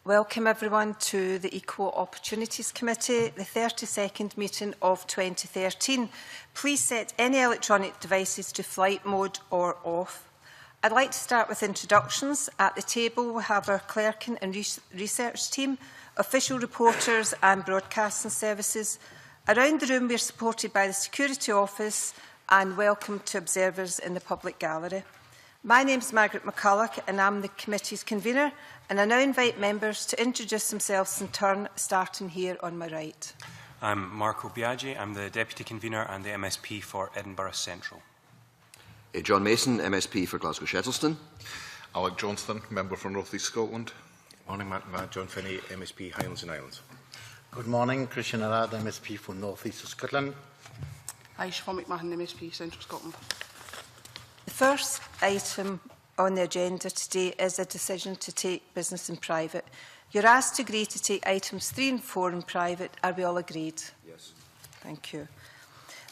Welcome everyone to the Equal-Opportunities Committee, the 32nd meeting of 2013. Please set any electronic devices to flight mode or off. I'd like to start with introductions. At the table we have our clerking and research team, official reporters and broadcasting services. Around the room we are supported by the Security Office and welcome to observers in the public gallery. My name is Margaret McCulloch and I'm the committee's convener, and I now invite members to introduce themselves in turn, starting here on my right. I'm Marco Biaggi. I'm the Deputy Convener and the MSP for Edinburgh Central. John Mason, MSP for Glasgow Shettleston. Alec Johnston, Member for North East Scotland. Morning, Matt John Finney, MSP Highlands and Islands. Good morning, Christian Arad, MSP for North East of Scotland. Hi, Siobhan McMahon, MSP Central Scotland. The first item on the agenda today is a decision to take business in private. You're asked to agree to take items 3 and 4 in private. Are we all agreed? Yes. Thank you.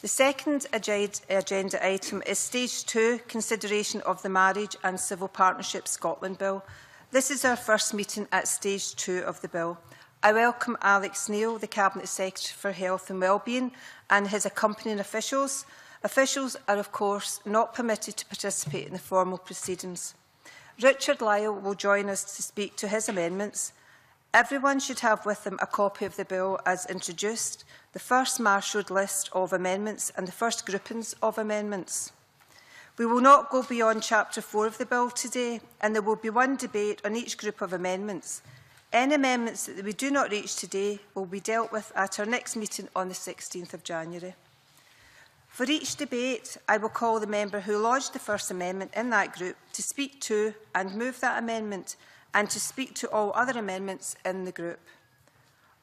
The second agenda item is Stage 2, consideration of the Marriage and Civil Partnership Scotland Bill. This is our first meeting at Stage 2 of the Bill. I welcome Alex Neil, the Cabinet Secretary for Health and Wellbeing, and his accompanying officials. Officials are, of course, not permitted to participate in the formal proceedings. Richard Lyle will join us to speak to his amendments. Everyone should have with them a copy of the bill as introduced, the first marshalled list of amendments and the first groupings of amendments. We will not go beyond Chapter 4 of the bill today, and there will be one debate on each group of amendments. Any amendments that we do not reach today will be dealt with at our next meeting on the 16th of January. For each debate, I will call the member who lodged the first amendment in that group to speak to and move that amendment, and to speak to all other amendments in the group.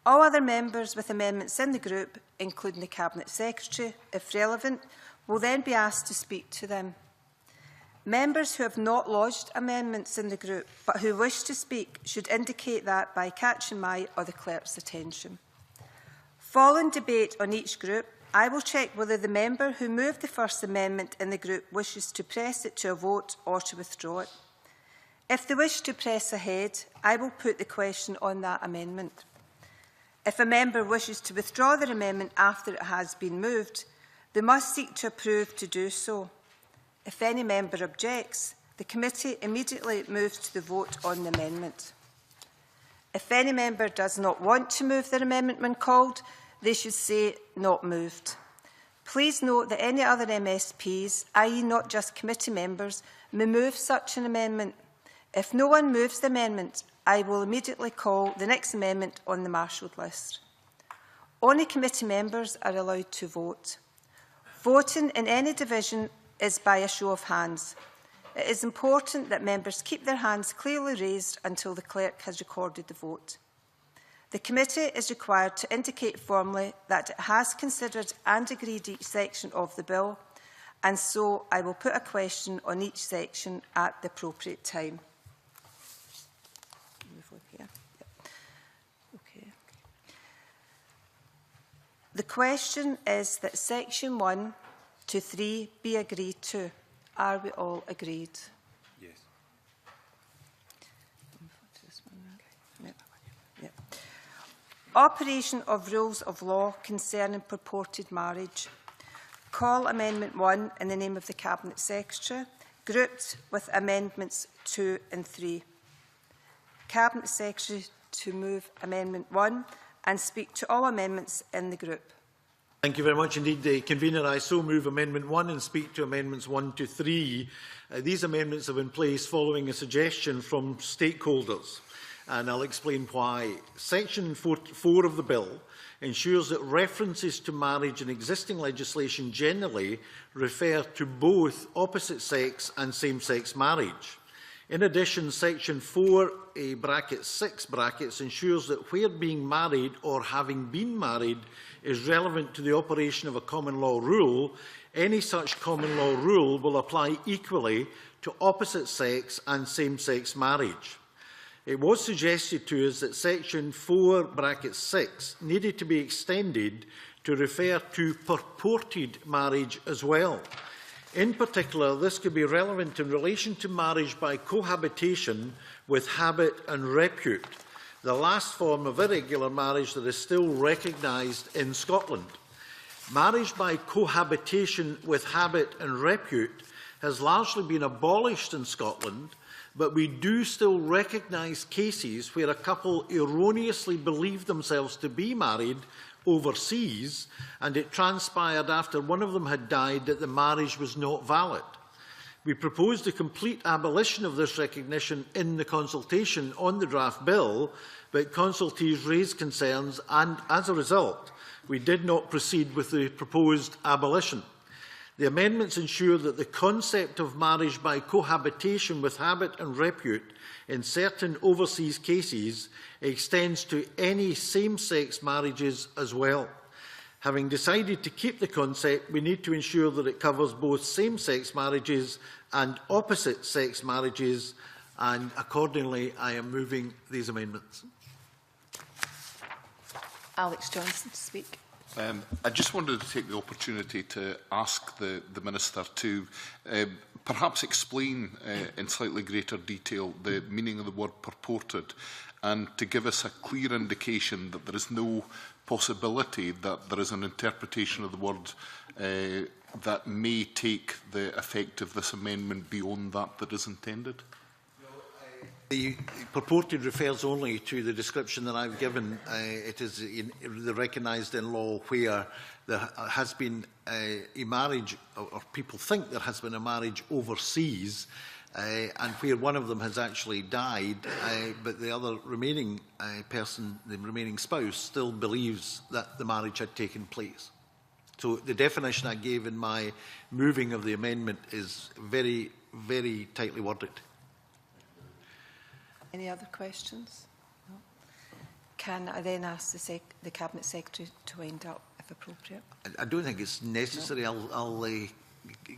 All other members with amendments in the group, including the Cabinet Secretary, if relevant, will then be asked to speak to them. Members who have not lodged amendments in the group but who wish to speak should indicate that by catching my or the clerk's attention. Following debate on each group, I will check whether the member who moved the first amendment in the group wishes to press it to a vote or to withdraw it. If they wish to press ahead, I will put the question on that amendment. If a member wishes to withdraw their amendment after it has been moved, they must seek to approve to do so. If any member objects, the committee immediately moves to the vote on the amendment. If any member does not want to move their amendment when called, they should say not moved. Please note that any other MSPs, i.e. not just committee members, may move such an amendment. If no one moves the amendment, I will immediately call the next amendment on the marshalled list. Only committee members are allowed to vote. Voting in any division is by a show of hands. It is important that members keep their hands clearly raised until the clerk has recorded the vote. The committee is required to indicate formally that it has considered and agreed each section of the bill, and so I will put a question on each section at the appropriate time. The question is that section 1 to 3 be agreed to. Are we all agreed? Yes. Operation of rules of law concerning purported marriage. Call Amendment 1 in the name of the Cabinet Secretary, grouped with Amendments 2 and 3. Cabinet Secretary to move Amendment 1 and speak to all amendments in the group. Thank you very much indeed, Convener. I so move Amendment 1 and speak to Amendments 1 to 3. These amendments have been placed following a suggestion from stakeholders, and I'll explain why. Section 4 of the bill ensures that references to marriage in existing legislation generally refer to both opposite-sex and same-sex marriage. In addition, Section 4(6) ensures that where being married or having been married is relevant to the operation of a common law rule, any such common law rule will apply equally to opposite-sex and same-sex marriage. It was suggested to us that Section 4(6) needed to be extended to refer to purported marriage as well. In particular, this could be relevant in relation to marriage by cohabitation with habit and repute. the last form of irregular marriage that is still recognised in Scotland. Marriage by cohabitation with habit and repute has largely been abolished in Scotland, but we do still recognise cases where a couple erroneously believed themselves to be married overseas, and it transpired after one of them had died that the marriage was not valid. We proposed a complete abolition of this recognition in the consultation on the draft bill, but consultees raised concerns, and as a result, we did not proceed with the proposed abolition. The amendments ensure that the concept of marriage by cohabitation with habit and repute in certain overseas cases extends to any same-sex marriages as well. Having decided to keep the concept, we need to ensure that it covers both same-sex marriages and opposite-sex marriages, and accordingly I am moving these amendments. Alex Johnson to speak. I just wanted to take the opportunity to ask the Minister to perhaps explain in slightly greater detail the meaning of the word purported, and to give us a clear indication that there is no possibility that there is an interpretation of the word that may take the effect of this amendment beyond that is intended. The purported refers only to the description that I've given. It is recognised in law where there has been a marriage, or people think there has been a marriage overseas, and where one of them has actually died, but the other remaining person, the remaining spouse, still believes that the marriage had taken place. So the definition I gave in my moving of the amendment is very, very tightly worded. Any other questions? No. Can I then ask the Cabinet Secretary to wind up, if appropriate? I don't think it's necessary. No. I'll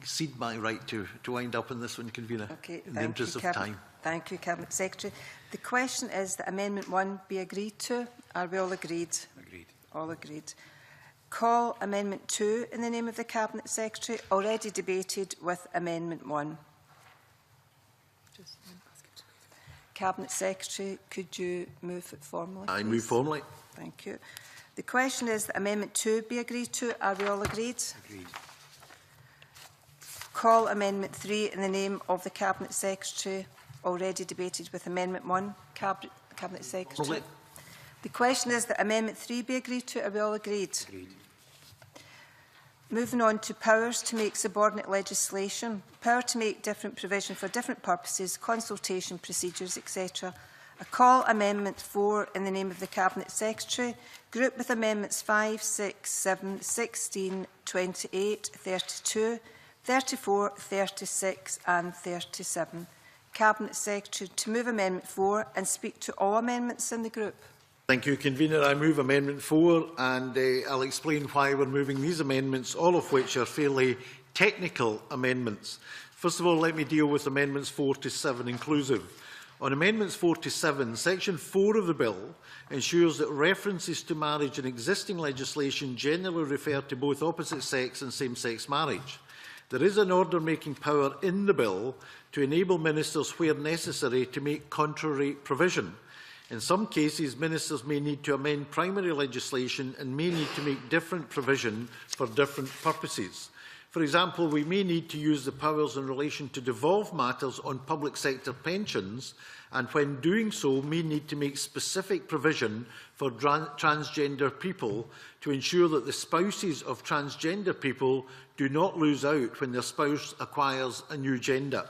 cede my right to wind up on this one, Convener, okay, in the interest of time. Thank you, Cabinet Secretary. The question is that Amendment 1 be agreed to. Are we all agreed? Agreed. All agreed. Call Amendment 2 in the name of the Cabinet Secretary, already debated with Amendment 1. Cabinet Secretary, could you move it formally, please? I move formally. Thank you. The question is that Amendment 2 be agreed to. Are we all agreed? Agreed. Call Amendment 3 in the name of the Cabinet Secretary, already debated with Amendment 1. Cabinet Secretary. Formally. The question is that Amendment 3 be agreed to. Are we all agreed? Agreed. Moving on to powers to make subordinate legislation. Power to make different provision for different purposes, consultation procedures, etc. I call Amendment 4 in the name of the Cabinet Secretary, grouped with Amendments 5, 6, 7, 16, 28, 32, 34, 36 and 37. Cabinet Secretary to move Amendment 4 and speak to all amendments in the group. Thank you, Convener. I move Amendment 4, and I'll explain why we're moving these amendments, all of which are fairly technical amendments. First of all, let me deal with Amendments 4 to 7 inclusive. On Amendments 4 to 7, Section 4 of the Bill ensures that references to marriage in existing legislation generally refer to both opposite-sex and same-sex marriage. There is an order-making power in the Bill to enable ministers, where necessary, to make contrary provision. In some cases, ministers may need to amend primary legislation and may need to make different provision for different purposes. For example, we may need to use the powers in relation to devolve matters on public sector pensions, and when doing so, may need to make specific provision for transgender people to ensure that the spouses of transgender people do not lose out when their spouse acquires a new gender.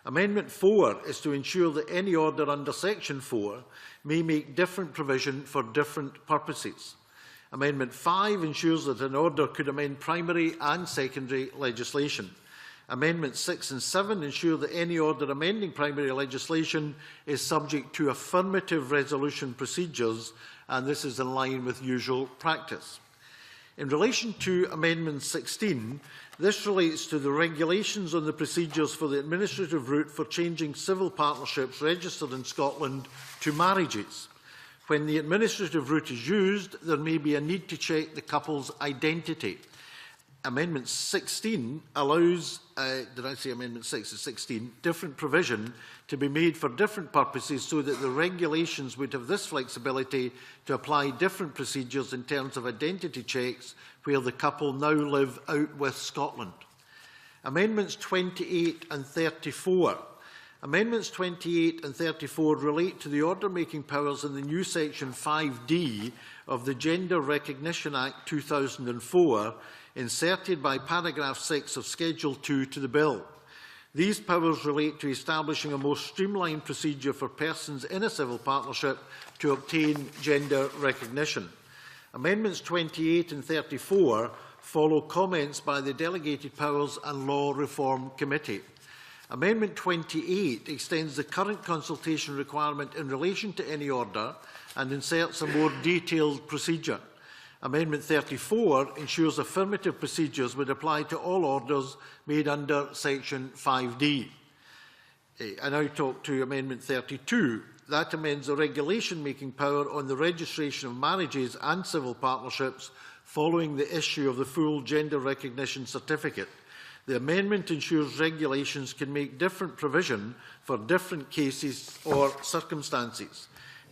Amendment 4 is to ensure that any order under Section 4 may make different provision for different purposes. Amendment 5 ensures that an order could amend primary and secondary legislation. Amendments 6 and 7 ensure that any order amending primary legislation is subject to affirmative resolution procedures, and this is in line with usual practice. In relation to Amendment 16, this relates to the regulations on the procedures for the administrative route for changing civil partnerships registered in Scotland to marriages. When the administrative route is used, there may be a need to check the couple's identity. Amendment 16 allows, did I say Amendment 6 is 16, different provision to be made for different purposes so that the regulations would have this flexibility to apply different procedures in terms of identity checks where the couple now live out with Scotland. Amendments 28 and 34. Amendments 28 and 34 relate to the order-making powers in the new Section 5D of the Gender Recognition Act 2004, inserted by paragraph 6 of Schedule 2 to the Bill. These powers relate to establishing a more streamlined procedure for persons in a civil partnership to obtain gender recognition. Amendments 28 and 34 follow comments by the Delegated Powers and Law Reform Committee. Amendment 28 extends the current consultation requirement in relation to any order and inserts a more detailed procedure. Amendment 34 ensures affirmative procedures would apply to all orders made under Section 5D. I now talk to Amendment 32. That amends the regulation-making power on the registration of marriages and civil partnerships following the issue of the full gender recognition certificate. The amendment ensures regulations can make different provision for different cases or circumstances.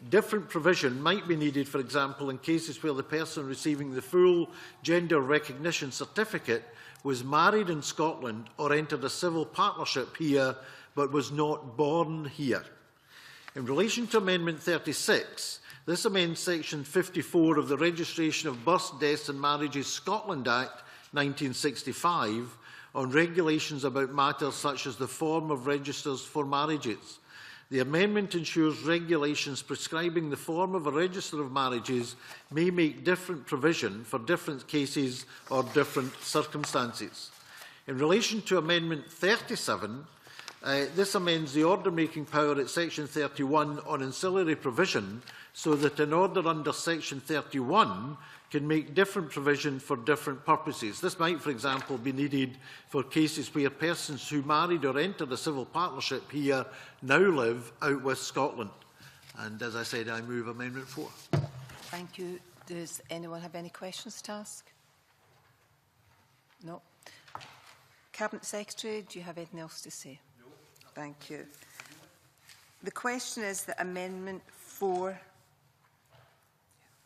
Different provision might be needed, for example, in cases where the person receiving the full gender recognition certificate was married in Scotland or entered a civil partnership here but was not born here. In relation to Amendment 36, this amends Section 54 of the Registration of Births, Deaths and Marriages Scotland Act 1965 on regulations about matters such as the form of registers for marriages. The amendment ensures regulations prescribing the form of a register of marriages may make different provision for different cases or different circumstances. In relation to Amendment 37, this amends the order-making power at Section 31 on ancillary provision so that an order under Section 31 can make different provision for different purposes. This might, for example, be needed for cases where persons who married or entered a civil partnership here now live out with Scotland. And as I said, I move Amendment 4. Thank you. Does anyone have any questions to ask? No. Cabinet Secretary, do you have anything else to say? No. Thank you. The question is that Amendment 4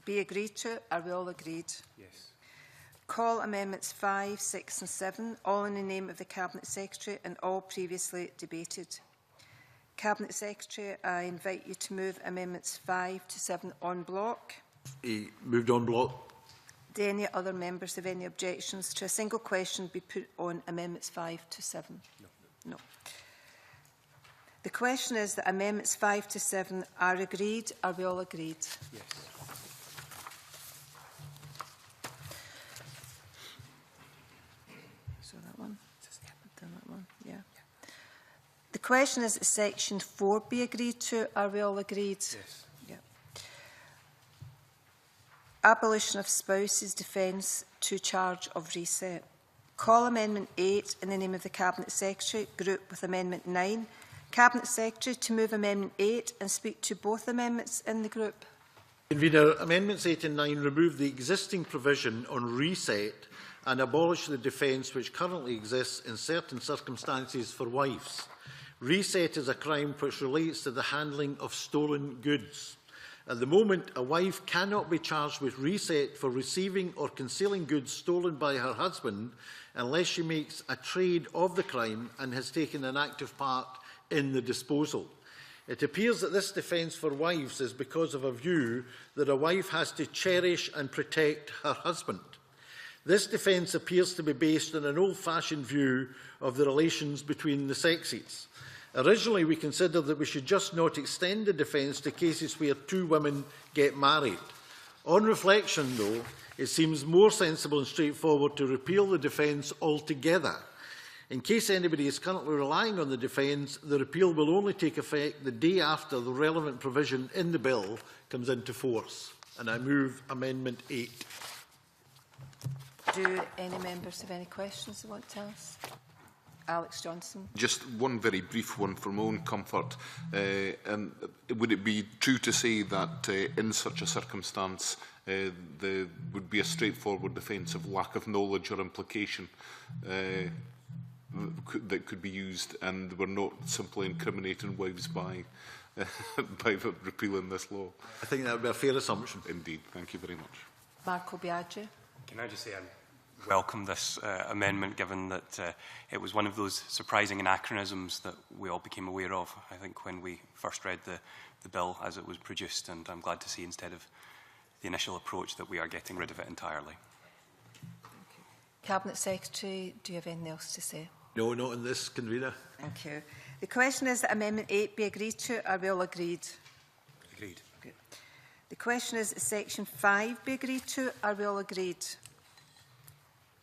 be agreed to. Are we all agreed? Yes. Call Amendments 5, 6 and 7, all in the name of the Cabinet Secretary and all previously debated. Cabinet Secretary, I invite you to move Amendments 5 to 7 en bloc. Moved en bloc. Do any other members have any objections to a single question be put on Amendments 5 to 7? No. No. The question is that Amendments 5 to 7 are agreed. Are we all agreed? Yes. So that one? Done that one? Yeah. The question is that Section 4 be agreed to. Are we all agreed? Yes. Yeah. Abolition of spouses' defence to charge of reset. Call Amendment 8 in the name of the Cabinet Secretary, group with Amendment 9. Cabinet Secretary to move Amendment 8 and speak to both amendments in the group. Convener, Amendments 8 and 9 remove the existing provision on reset and abolish the defence which currently exists in certain circumstances for wives. Reset is a crime which relates to the handling of stolen goods. At the moment, a wife cannot be charged with reset for receiving or concealing goods stolen by her husband unless she makes a trade of the crime and has taken an active part in the disposal. It appears that this defence for wives is because of a view that a wife has to cherish and protect her husband. This defence appears to be based on an old-fashioned view of the relations between the sexes. Originally, we considered that we should just not extend the defence to cases where two women get married. On reflection, though, it seems more sensible and straightforward to repeal the defence altogether. In case anybody is currently relying on the defence, the repeal will only take effect the day after the relevant provision in the bill comes into force. And I move Amendment 8. Do any members have any questions they want to ask? Alex Johnson. Just one very brief one for my own comfort. And would it be true to say that in such a circumstance there would be a straightforward defence of lack of knowledge or implication that could be used, and we're not simply incriminating wives by by repealing this law? I think that would be a fair assumption. Indeed. Thank you very much. Marco Biaggi. Can I just say I welcome this amendment, given that it was one of those surprising anachronisms that we all became aware of, I think, when we first read the bill as it was produced, and I'm glad to see, instead of the initial approach, that we are getting rid of it entirely. Cabinet Secretary, do you have anything else to say? No, not in this, Convener. Thank you. The question is that Amendment 8 be agreed to. Are we all agreed? Agreed. Good. The question is that Section 5 be agreed to. Are we all agreed?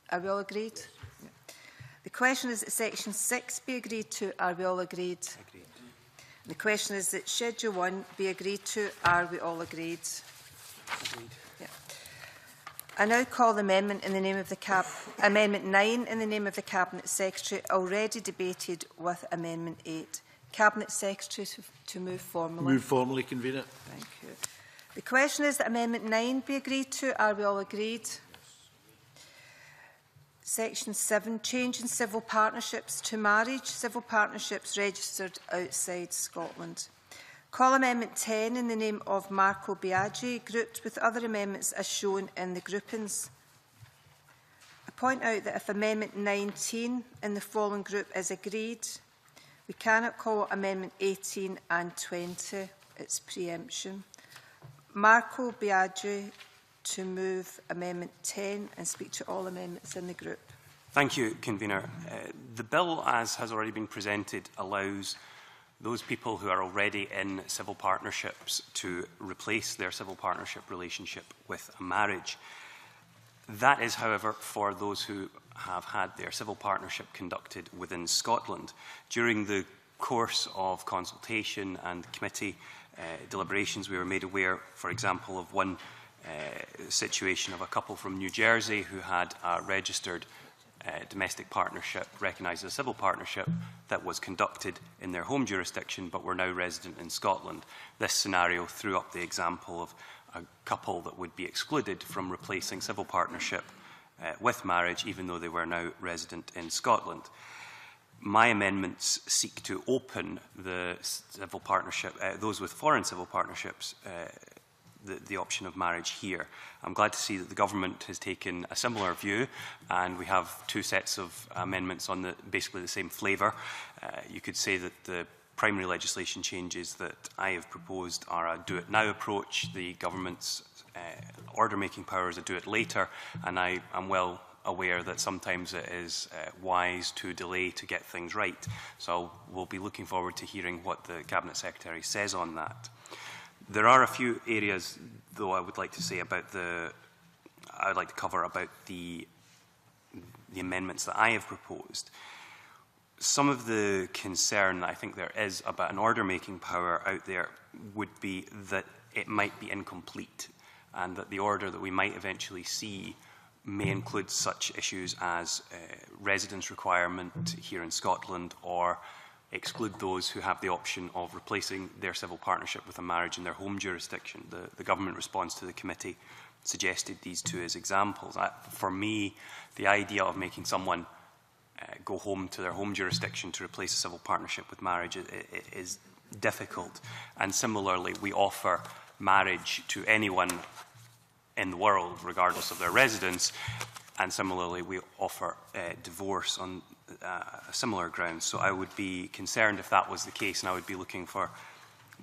Are we all agreed? No. The question is that Section 6 be agreed to. Are we all agreed? Agreed. The question is that Schedule 1 be agreed to. Are we all agreed? Agreed. Yeah. I now call the amendment in the name of the Amendment 9 in the name of the Cabinet Secretary, already debated with Amendment 8. Cabinet Secretary to move formally. Move formally, Convener. Thank you. The question is that Amendment 9 be agreed to. Are we all agreed? Yes. Section 7, change in civil partnerships to marriage, civil partnerships registered outside Scotland. Call Amendment 10 in the name of Marco Biaggi, grouped with other amendments as shown in the groupings. I point out that if Amendment 19 in the following group is agreed, we cannot call Amendment 18 and 20. It's preemption. Marco Biaggi to move Amendment 10 and speak to all amendments in the group. Thank you, Convener. The bill, as has already been presented, allows those people who are already in civil partnerships to replace their civil partnership relationship with a marriage. That is, however, for those who have had their civil partnership conducted within Scotland. During the course of consultation and committee deliberations, we were made aware, for example, of one situation of a couple from New Jersey who had a registered domestic partnership recognised as a civil partnership that was conducted in their home jurisdiction but were now resident in Scotland. This scenario threw up the example of a couple that would be excluded from replacing civil partnership with marriage, even though they were now resident in Scotland. My amendments seek to open the civil partnership, those with foreign civil partnerships, the option of marriage here. I'm glad to see that the government has taken a similar view, and we have two sets of amendments on basically the same flavour. You could say that the primary legislation changes that I have proposed are a do-it-now approach. The government's order-making power is a do-it-later, and I am well aware that sometimes it is wise to delay to get things right. So we'll be looking forward to hearing what the Cabinet Secretary says on that. There are a few areas, though, I would like to say about I'd like to cover about the amendments that I have proposed. Some of the concern that I think there is about an order-making power out there would be that it might be incomplete, and that the order that we might eventually see may include such issues as residence requirement here in Scotland, or exclude those who have the option of replacing their civil partnership with a marriage in their home jurisdiction. The government response to the committee suggested these two as examples. For me, the idea of making someone go home to their home jurisdiction to replace a civil partnership with marriage is difficult. And similarly, we offer marriage to anyone in the world, regardless of their residence. And similarly, we offer divorce on similar grounds. So I would be concerned if that was the case, and I would be looking for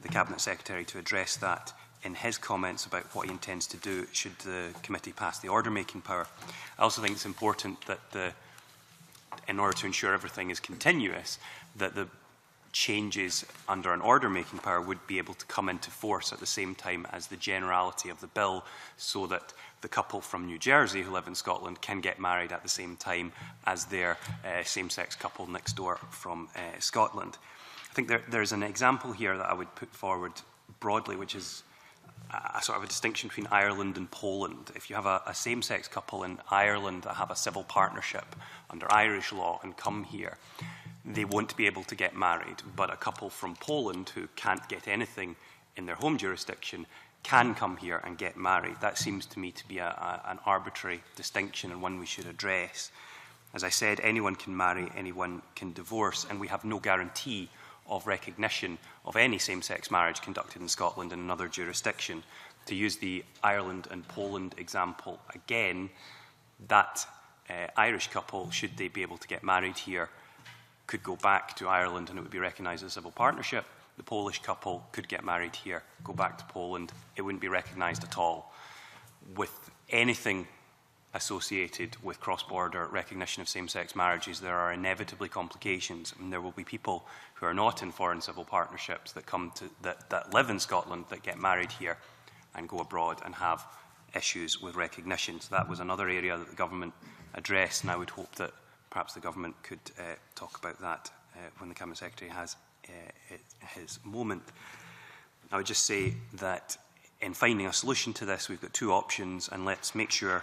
the Cabinet Secretary to address that in his comments about what he intends to do should the committee pass the order-making power. I also think it's important that in order to ensure everything is continuous, that the changes under an order-making power would be able to come into force at the same time as the generality of the bill, so that the couple from New Jersey who live in Scotland can get married at the same time as their same-sex couple next door from Scotland. I think there's an example here that I would put forward broadly, which is a sort of a distinction between Ireland and Poland. If you have a same-sex couple in Ireland that have a civil partnership under Irish law and come here, they won't be able to get married. But a couple from Poland who can't get anything in their home jurisdiction can come here and get married. That seems to me to be an arbitrary distinction and one we should address. As I said, anyone can marry, anyone can divorce, and we have no guarantee of recognition of any same-sex marriage conducted in Scotland in another jurisdiction. To use the Ireland and Poland example again, that Irish couple, should they be able to get married here, could go back to Ireland and it would be recognised as a civil partnership. The Polish couple could get married here, go back to Poland, it wouldn't be recognised at all. With anything associated with cross-border recognition of same-sex marriages, there are inevitably complications, and there will be people who are not in foreign civil partnerships that that live in Scotland that get married here and go abroad and have issues with recognition. So that was another area that the government addressed, and I would hope that perhaps the government could talk about that when the Cabinet Secretary has his moment. I would just say that in finding a solution to this, we've got two options, and let's make sure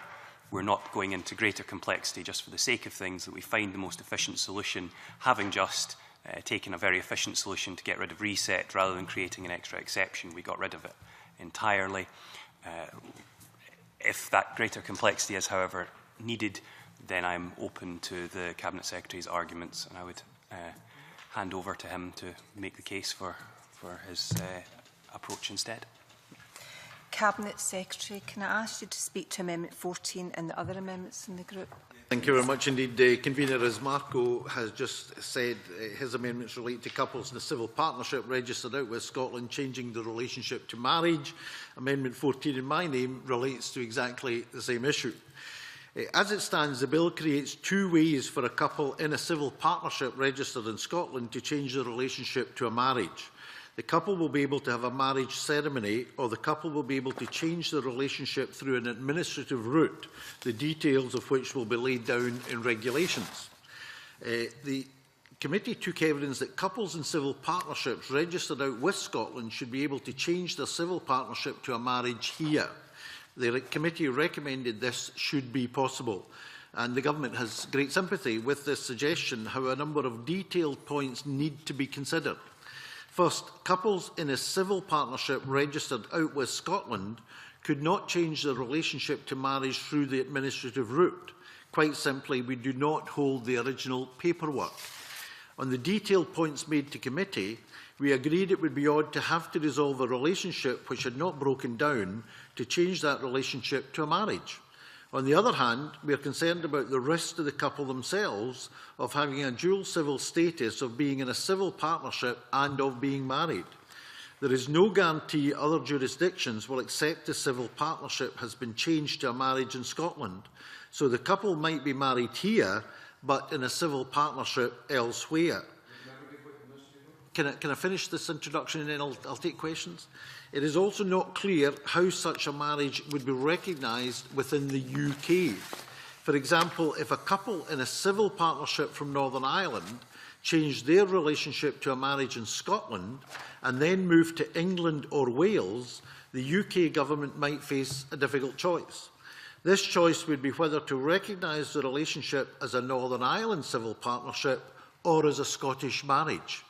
we're not going into greater complexity just for the sake of things, that we find the most efficient solution, having just taken a very efficient solution to get rid of reset rather than creating an extra exception. We got rid of it entirely. If that greater complexity is, however, needed, then I'm open to the Cabinet Secretary's arguments, and I would hand over to him to make the case for his approach instead. Cabinet Secretary, can I ask you to speak to Amendment 14 and the other amendments in the group? Thank you very much indeed. Convener, as Marco has just said, his amendments relate to couples in a civil partnership registered out with Scotland, changing the relationship to marriage. Amendment 14 in my name relates to exactly the same issue. As it stands, the bill creates two ways for a couple in a civil partnership registered in Scotland to change their relationship to a marriage. The couple will be able to have a marriage ceremony, or the couple will be able to change their relationship through an administrative route, the details of which will be laid down in regulations. The committee took evidence that couples in civil partnerships registered out with Scotland should be able to change their civil partnership to a marriage here. The committee recommended this should be possible, and the government has great sympathy with this suggestion. However, a number of detailed points need to be considered. First, couples in a civil partnership registered out with Scotland could not change their relationship to marriage through the administrative route. Quite simply, we do not hold the original paperwork. On the detailed points made to committee, we agreed it would be odd to have to resolve a relationship which had not broken down to change that relationship to a marriage. On the other hand, we are concerned about the risk to the couple themselves of having a dual civil status of being in a civil partnership and of being married. There is no guarantee other jurisdictions will accept the civil partnership has been changed to a marriage in Scotland, so the couple might be married here but in a civil partnership elsewhere. Can I finish this introduction and then I'll take questions? It is also not clear how such a marriage would be recognised within the UK. For example, if a couple in a civil partnership from Northern Ireland changed their relationship to a marriage in Scotland and then moved to England or Wales, the UK government might face a difficult choice. This choice would be whether to recognise the relationship as a Northern Ireland civil partnership or as a Scottish marriage.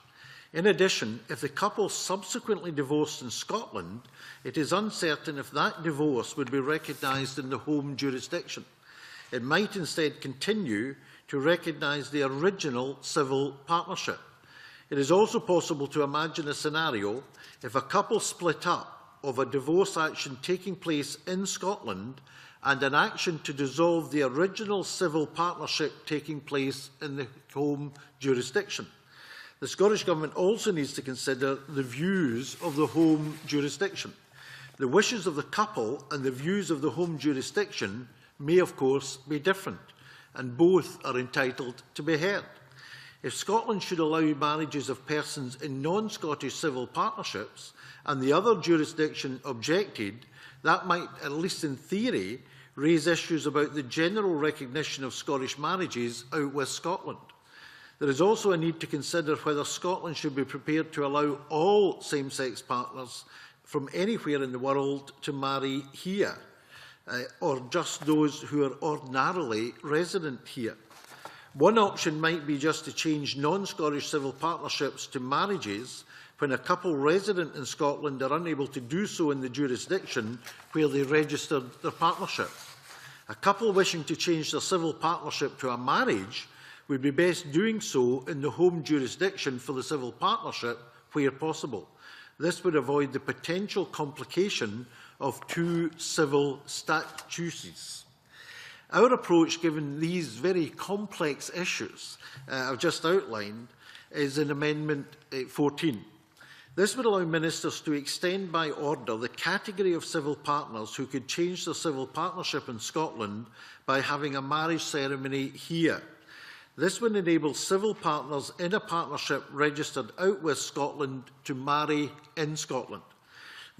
In addition, if the couple subsequently divorced in Scotland, it is uncertain if that divorce would be recognised in the home jurisdiction. It might instead continue to recognise the original civil partnership. It is also possible to imagine a scenario if a couple split up of a divorce action taking place in Scotland and an action to dissolve the original civil partnership taking place in the home jurisdiction. The Scottish Government also needs to consider the views of the home jurisdiction. The wishes of the couple and the views of the home jurisdiction may, of course, be different, and both are entitled to be heard. If Scotland should allow marriages of persons in non-Scottish civil partnerships and the other jurisdiction objected, that might, at least in theory, raise issues about the general recognition of Scottish marriages out with Scotland. There is also a need to consider whether Scotland should be prepared to allow all same-sex partners from anywhere in the world to marry here, or just those who are ordinarily resident here. One option might be just to change non-Scottish civil partnerships to marriages when a couple resident in Scotland are unable to do so in the jurisdiction where they registered their partnership. A couple wishing to change their civil partnership to a marriage would be best doing so in the home jurisdiction for the civil partnership where possible. This would avoid the potential complication of two civil statutes. Our approach, given these very complex issues I've just outlined, is in Amendment 14. This would allow ministers to extend by order the category of civil partners who could change their civil partnership in Scotland by having a marriage ceremony here. This would enable civil partners in a partnership registered out with Scotland to marry in Scotland.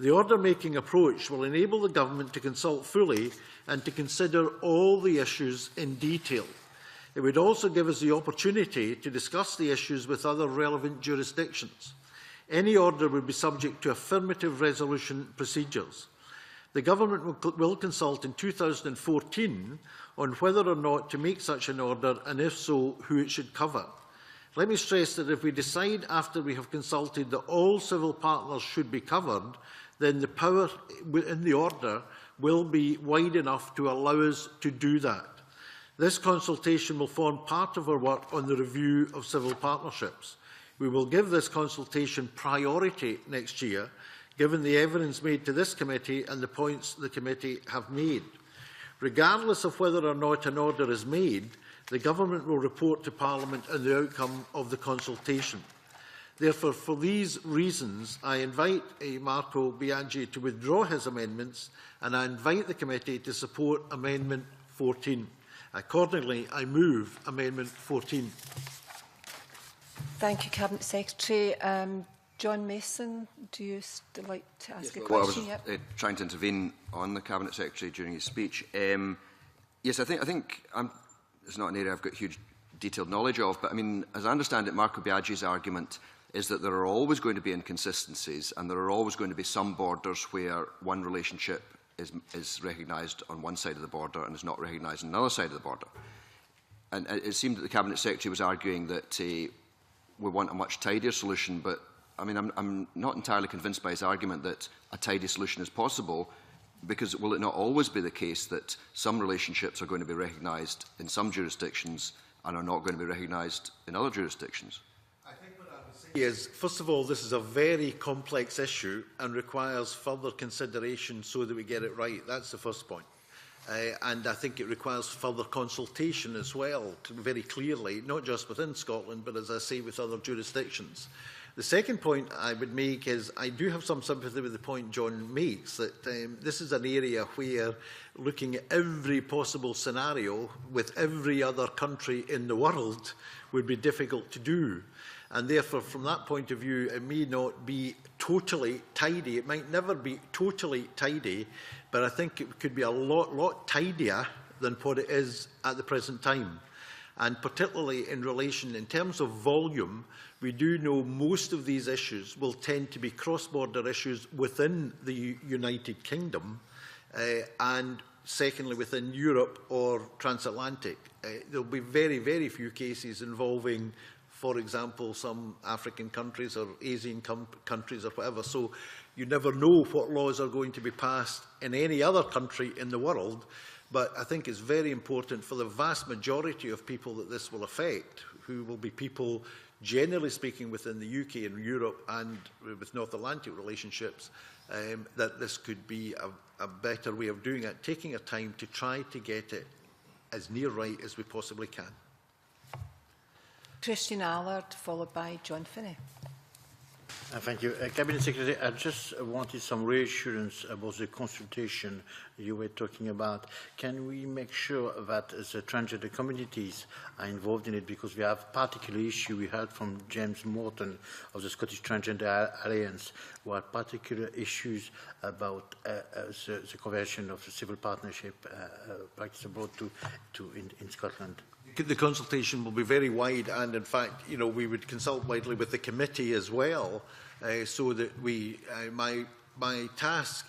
The order-making approach will enable the Government to consult fully and to consider all the issues in detail. It would also give us the opportunity to discuss the issues with other relevant jurisdictions. Any order would be subject to affirmative resolution procedures. The Government will consult in 2014 on whether or not to make such an order, and if so, who it should cover. Let me stress that if we decide after we have consulted that all civil partners should be covered, then the power in the order will be wide enough to allow us to do that. This consultation will form part of our work on the review of civil partnerships. We will give this consultation priority next year, given the evidence made to this committee and the points the committee have made. Regardless of whether or not an order is made, the Government will report to Parliament on the outcome of the consultation. Therefore, for these reasons, I invite Marco Biaggi to withdraw his amendments, and I invite the committee to support Amendment 14. Accordingly, I move Amendment 14. Thank you, Cabinet Secretary. John Mason, do you still like to ask a question? Well, I was trying to intervene on the Cabinet Secretary during his speech. Yes, I think it's not an area I've got huge detailed knowledge of, but I mean, as I understand it, Marco Biaggi's argument is that there are always going to be inconsistencies and there are always going to be some borders where one relationship is recognised on one side of the border and is not recognised on another side of the border. And it seemed that the Cabinet Secretary was arguing that we want a much tidier solution, but I mean, I'm not entirely convinced by his argument that a tidy solution is possible, because will it not always be the case that some relationships are going to be recognised in some jurisdictions and are not going to be recognised in other jurisdictions? I think what I would say is, first of all, this is a very complex issue and requires further consideration so that we get it right. That's the first point. And I think it requires further consultation as well, very clearly, not just within Scotland, but as I say, with other jurisdictions. The second point I would make is I do have some sympathy with the point John makes, that this is an area where looking at every possible scenario with every other country in the world would be difficult to do. And therefore, from that point of view, it may not be totally tidy. It might never be totally tidy, but I think it could be a lot tidier than what it is at the present time. And particularly in terms of volume, we do know most of these issues will tend to be cross-border issues within the United Kingdom, and secondly within Europe or transatlantic. There will be very, very few cases involving, for example, some African countries or Asian countries or whatever. So you never know what laws are going to be passed in any other country in the world. But I think it's very important for the vast majority of people that this will affect, who will be people, generally speaking, within the UK and Europe and with North Atlantic relationships, that this could be a better way of doing it, taking a time to try to get it as near right as we possibly can. Christian Allard, followed by John Finney. Thank you. Cabinet Secretary, I just wanted some reassurance about the consultation you were talking about. Can we make sure that the transgender communities are involved in it? Because we have a particular issue. We heard from James Morton of the Scottish Transgender Alliance, who had particular issues about the conversion of the civil partnership practice abroad in Scotland. The consultation will be very wide, and in fact, we would consult widely with the committee as well, so that my my task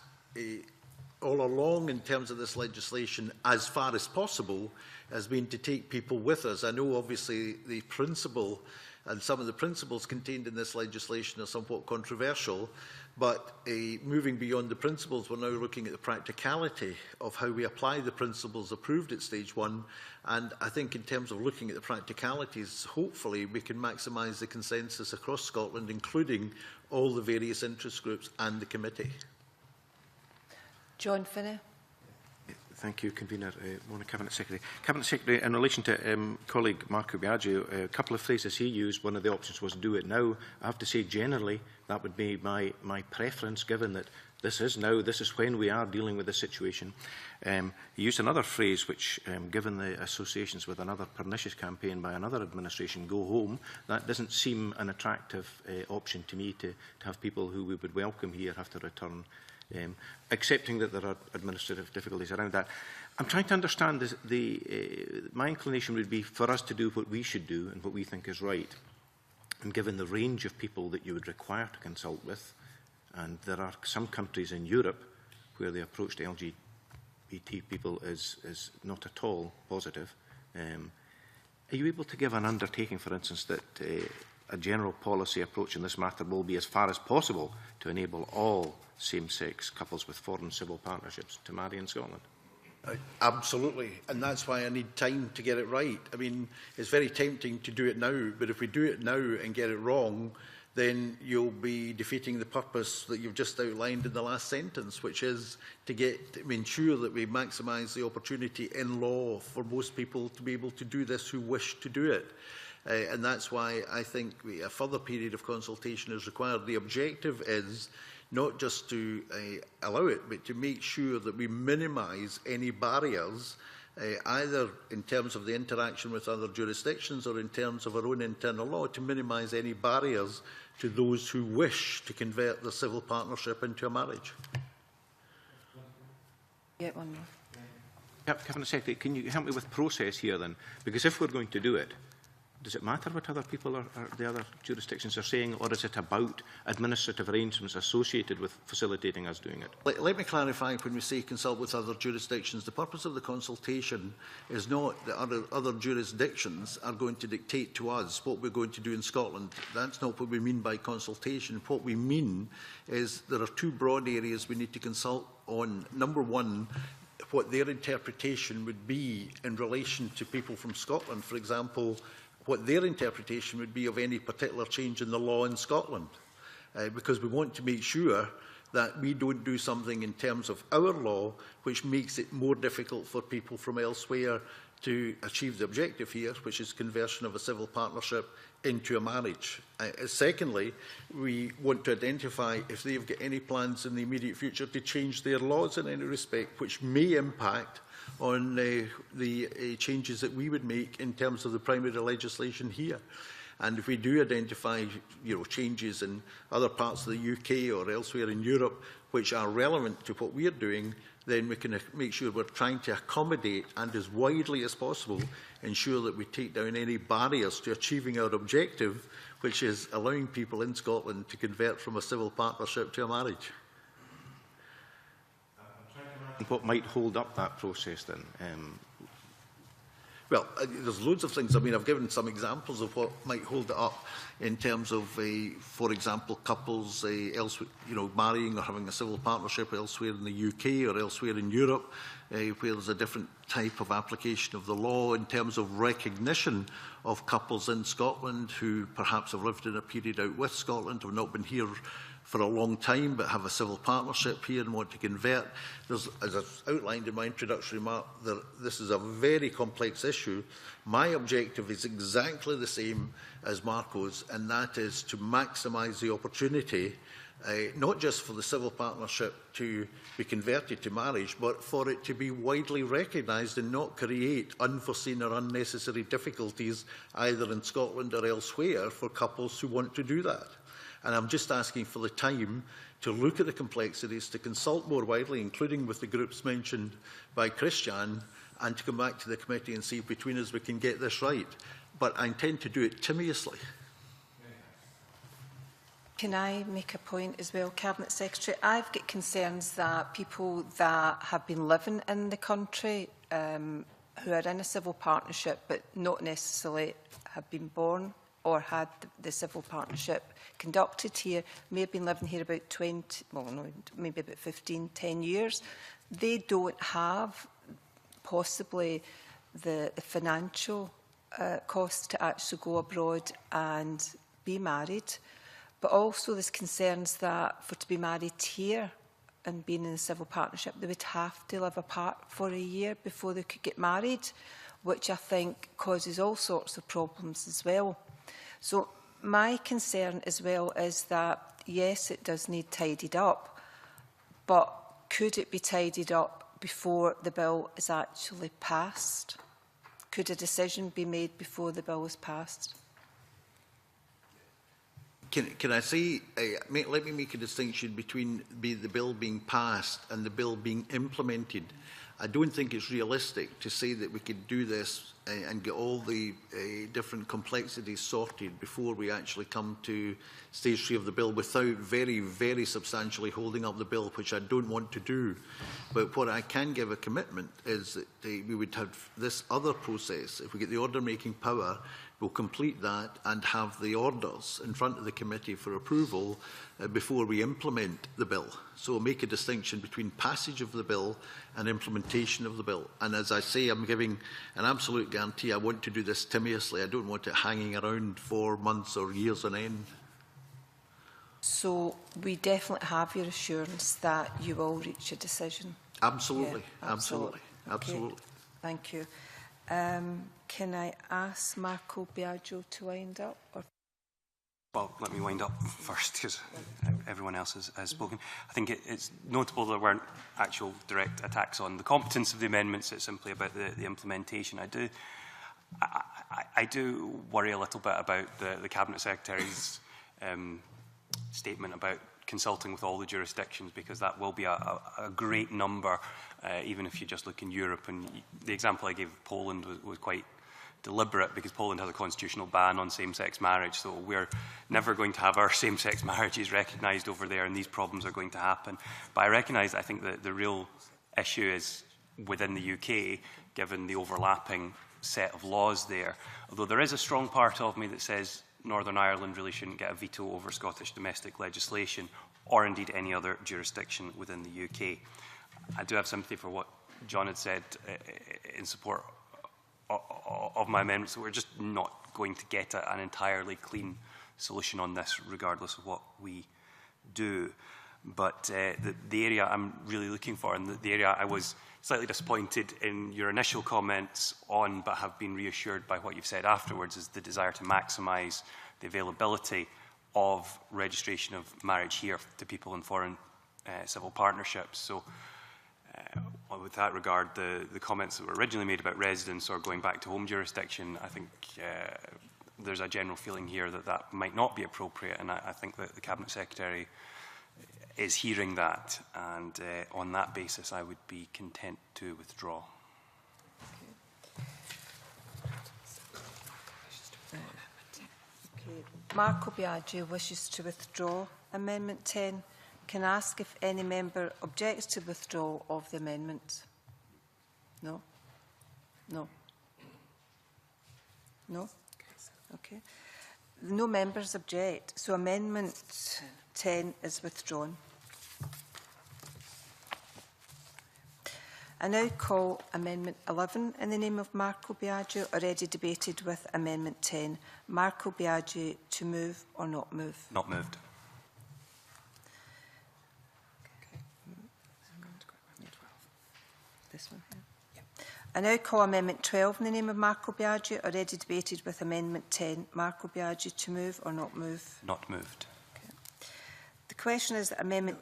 all along in terms of this legislation, as far as possible, has been to take people with us. I know obviously the principle and some of the principles contained in this legislation are somewhat controversial, but moving beyond the principles, we're now looking at the practicality of how we apply the principles approved at stage 1. And I think in terms of looking at the practicalities, hopefully we can maximise the consensus across Scotland, including all the various interest groups and the committee. John Finney. Thank you, Convener. Morning, Cabinet Secretary. Cabinet Secretary, in relation to colleague Marco Biagio, a couple of phrases he used, one of the options was do it now. I have to say, generally, that would be my preference, given that this is now, this is when we are dealing with this situation. He used another phrase which, given the associations with another pernicious campaign by another administration, go home, that doesn't seem an attractive option to me, to have people who we would welcome here have to return. Accepting that there are administrative difficulties around that. I'm trying to understand my inclination would be for us to do what we should do and what we think is right. And given the range of people that you would require to consult with, and there are some countries in Europe where the approach to LGBT people is not at all positive, are you able to give an undertaking, for instance, that a general policy approach in this matter will be as far as possible to enable all same-sex couples with foreign civil partnerships to marry in Scotland? Absolutely, and that's why I need time to get it right. I mean, it's very tempting to do it now, but if we do it now and get it wrong, then you'll be defeating the purpose that you've just outlined in the last sentence, which is to ensure that we maximise the opportunity in law for most people to be able to do this who wish to do it. And that's why I think a further period of consultation is required. The objective is not just to allow it, but to make sure that we minimise any barriers, either in terms of the interaction with other jurisdictions or in terms of our own internal law, to minimise any barriers to those who wish to convert the civil partnership into a marriage. Yeah, one more. Cabinet Secretary, can you help me with process here then? Because if we're going to do it, does it matter what other people the other jurisdictions are saying, or is it about administrative arrangements associated with facilitating us doing it? Let me clarify, when we say consult with other jurisdictions, the purpose of the consultation is not that other jurisdictions are going to dictate to us what we're going to do in Scotland. That's not what we mean by consultation. What we mean is there are two broad areas we need to consult on. Number one, what their interpretation would be in relation to people from Scotland. For example, what their interpretation would be of any particular change in the law in Scotland, because we want to make sure that we don't do something in terms of our law which makes it more difficult for people from elsewhere to achieve the objective here, which is conversion of a civil partnership into a marriage. Secondly, we want to identify if they've got any plans in the immediate future to change their laws in any respect, which may impact on the changes that we would make in terms of the primary legislation here. And if we do identify changes in other parts of the UK or elsewhere in Europe which are relevant to what we are doing, then we can make sure we're trying to accommodate and as widely as possible ensure that we take down any barriers to achieving our objective, which is allowing people in Scotland to convert from a civil partnership to a marriage. What might hold up that process then? Well, there's loads of things. I mean, I've given some examples of what might hold it up in terms of, for example, couples elsewhere, marrying or having a civil partnership elsewhere in the UK or elsewhere in Europe, where there's a different type of application of the law in terms of recognition of couples in Scotland who perhaps have lived in a period out with Scotland, have not been here for a long time but have a civil partnership here and want to convert. As I've outlined in my introductory remark, this is a very complex issue. My objective is exactly the same as Marco's, and that is to maximise the opportunity, not just for the civil partnership to be converted to marriage, but for it to be widely recognised and not create unforeseen or unnecessary difficulties either in Scotland or elsewhere for couples who want to do that. And I'm just asking for the time to look at the complexities, to consult more widely, including with the groups mentioned by Christian, and to come back to the committee and see if between us we can get this right. But I intend to do it timeously. Can I make a point as well, Cabinet Secretary? I've got concerns that people that have been living in the country who are in a civil partnership but not necessarily have been born or had the civil partnership conducted here, may have been living here about 20, well, no, maybe about 15, 10 years. They don't have possibly the financial cost to actually go abroad and be married. But also there's concerns that for to be married here and being in a civil partnership, they would have to live apart for a year before they could get married, which I think causes all sorts of problems as well. So my concern as well is that, yes, it does need tidied up, but could it be tidied up before the bill is actually passed? Could a decision be made before the bill is passed? Can I say, let me make a distinction between the bill being passed and the bill being implemented. I don't think it's realistic to say that we could do this and get all the different complexities sorted before we actually come to stage 3 of the bill without very, very substantially holding up the bill, which I don't want to do. But what I can give a commitment is that we would have this other process. If we get the order-making power, we'll complete that and have the orders in front of the committee for approval before we implement the bill. So make a distinction between passage of the bill and implementation of the bill. And as I say, I'm giving an absolute guarantee. I want to do this timiously. I don't want it hanging around for months or years on end. So we definitely have your assurance that you will reach a decision? Absolutely, Yeah, absolutely. Absolutely. Okay. Thank you. Can I ask Marco Biagio to wind up? Or? Well, let me wind up first because everyone else has spoken. I think it's notable there weren't actual direct attacks on the competence of the amendments. It's simply about the implementation. I do worry a little bit about the Cabinet Secretary's statement about consulting with all the jurisdictions, because that will be a great number, even if you just look in Europe. And the example I gave of Poland was quite deliberate, because Poland has a constitutional ban on same-sex marriage, so we're never going to have our same-sex marriages recognised over there, and these problems are going to happen. But I recognise, I think that the real issue is within the UK, given the overlapping set of laws there. Although there is a strong part of me that says Northern Ireland really shouldn't get a veto over Scottish domestic legislation, or indeed any other jurisdiction within the UK. I do have sympathy for what John had said in support of my amendment, so we're just not going to get an entirely clean solution on this, regardless of what we do. But the area I'm really looking for, and the area I was slightly disappointed in your initial comments on, but have been reassured by what you've said afterwards, is the desire to maximise the availability of registration of marriage here to people in foreign civil partnerships. So with that regard, the comments that were originally made about residence or going back to home jurisdiction, I think there's a general feeling here that that might not be appropriate, and I think that the Cabinet Secretary is hearing that, and on that basis I would be content to withdraw. Okay. Marco Biagio wishes to withdraw Amendment 10. Can I ask if any member objects to withdrawal of the amendment? No? No? No? Okay. No members object, so Amendment 10 is withdrawn. I now call Amendment 11 in the name of Marco Biagio, already debated with Amendment 10. Marco Biagio, to move or not move? Not moved. This one here. Yeah. I now call Amendment 12 in the name of Marco Biagio, already debated with Amendment 10. Marco Biagio, to move or not move? Not moved. Okay. The question is that Amendment...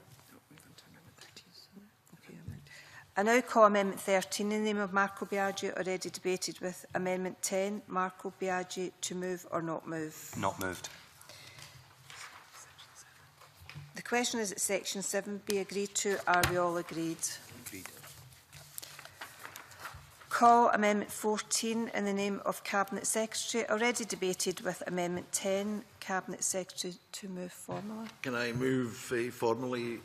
I now call Amendment 13 in the name of Marco Biagio, already debated with Amendment 10. Marco Biagio, to move or not move? Not moved. The question is that Section 7 be agreed to. Are we all agreed? Agreed. call Amendment 14 in the name of Cabinet Secretary, already debated with Amendment 10. Cabinet Secretary to move formally. Can I move formally,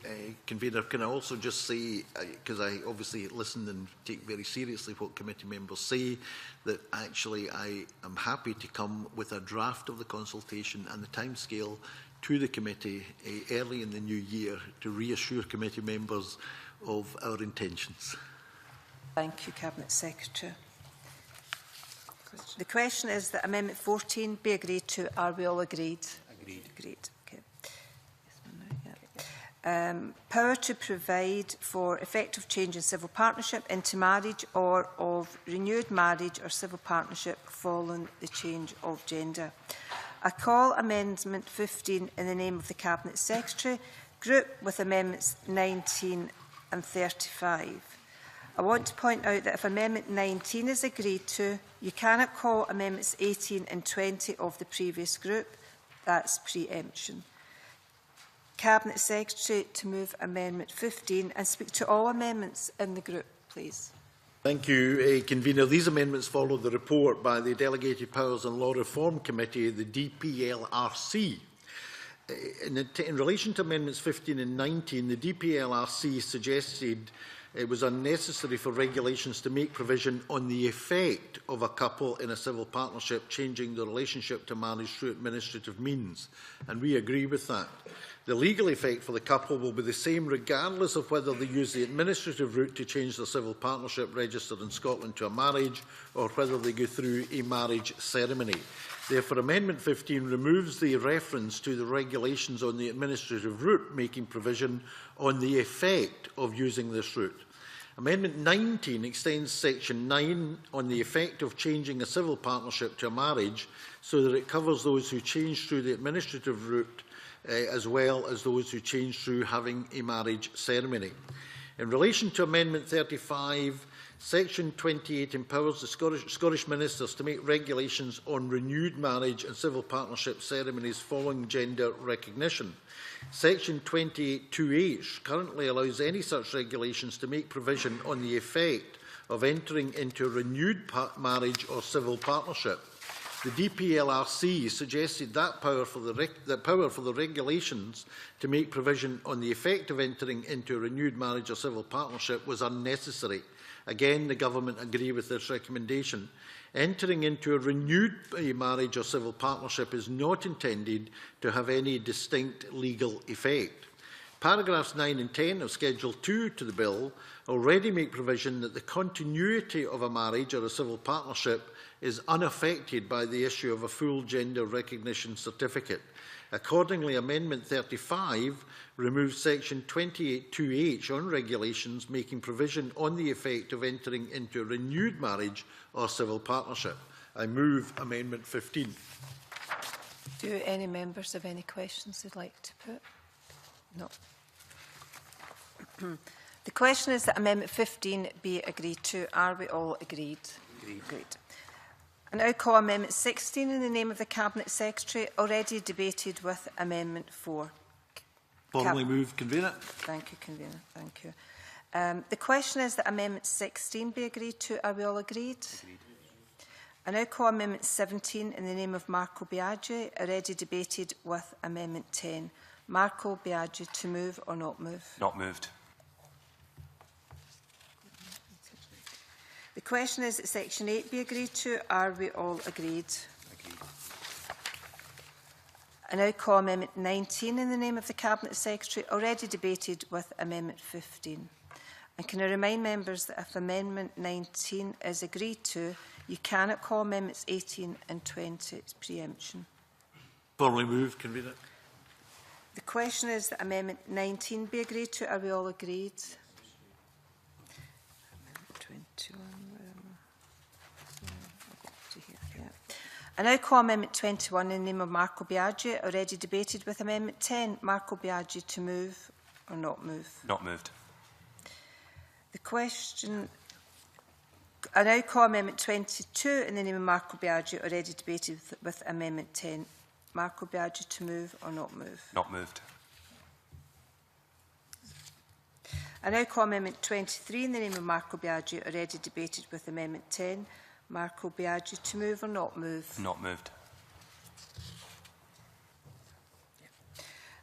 Convener? Can I also just say, because I obviously listen and take very seriously what committee members say, that actually I am happy to come with a draft of the consultation and the timescale to the committee early in the new year to reassure committee members of our intentions. Thank you, Cabinet Secretary. The question is that Amendment 14 be agreed to. Are we all agreed? Agreed. Agreed. Okay. Power to provide for effective change in civil partnership into marriage or of renewed marriage or civil partnership following the change of gender. I call Amendment 15 in the name of the Cabinet Secretary, group with Amendments 19 and 35. I want to point out that if Amendment 19 is agreed to, you cannot call Amendments 18 and 20 of the previous group. That's pre-emption. Cabinet Secretary to move Amendment 15 and speak to all amendments in the group, please. Thank you, Convener. These amendments follow the report by the Delegated Powers and Law Reform Committee, the DPLRC. In relation to Amendments 15 and 19, the DPLRC suggested it was unnecessary for regulations to make provision on the effect of a couple in a civil partnership changing the relationship to marriage through administrative means, and we agree with that. The legal effect for the couple will be the same regardless of whether they use the administrative route to change their civil partnership registered in Scotland to a marriage or whether they go through a marriage ceremony. Therefore, Amendment 15 removes the reference to the regulations on the administrative route, making provision on the effect of using this route. Amendment 19 extends Section 9 on the effect of changing a civil partnership to a marriage so that it covers those who change through the administrative route as well as those who change through having a marriage ceremony. In relation to Amendment 35, Section 28 empowers the Scottish Ministers to make regulations on renewed marriage and civil partnership ceremonies following gender recognition. Section 28(2)H currently allows any such regulations to make provision on the effect of entering into a renewed marriage or civil partnership. The DPLRC suggested that power for the regulations to make provision on the effect of entering into a renewed marriage or civil partnership was unnecessary. Again, the Government agree with this recommendation. Entering into a renewed marriage or civil partnership is not intended to have any distinct legal effect. Paragraphs 9 and 10 of Schedule 2 to the Bill already make provision that the continuity of a marriage or a civil partnership is unaffected by the issue of a full gender recognition certificate. Accordingly, Amendment 35 removes Section 28(2)H on regulations making provision on the effect of entering into a renewed marriage or civil partnership. I move Amendment 15. Do any members have any questions they'd like to put? No. The question is that Amendment 15 be agreed to. Are we all agreed? Agreed. I now call Amendment 16 in the name of the Cabinet Secretary, already debated with Amendment 4. Formally move, Convener. Thank you, Convener. Thank you. The question is that Amendment 16 be agreed to. Are we all agreed? Agreed. I now call Amendment 17 in the name of Marco Biagi, already debated with Amendment 10. Marco Biagi to move or not move? Not moved. The question is that Section 8 be agreed to. Are we all agreed? Agreed. I now call Amendment 19 in the name of the Cabinet Secretary, already debated with Amendment 15. And can I remind members that if Amendment 19 is agreed to, you cannot call Amendments 18 and 20. It's pre-emption. Formally move, Convener. The question is that Amendment 19 be agreed to. Are we all agreed? Amendment 21. I now call Amendment 21 in the name of Marco Biagi, already debated with Amendment 10. Marco Biagi to move or not move? Not moved. The question... I now call Amendment 22 in the name of Marco Biagi, already debated with Amendment 10. Marco Biagi to move or not move? Not moved. I now call Amendment 23 in the name of Marco Biaggi, already debated with Amendment 10. Marco Biaggi, to move or not move? Not moved.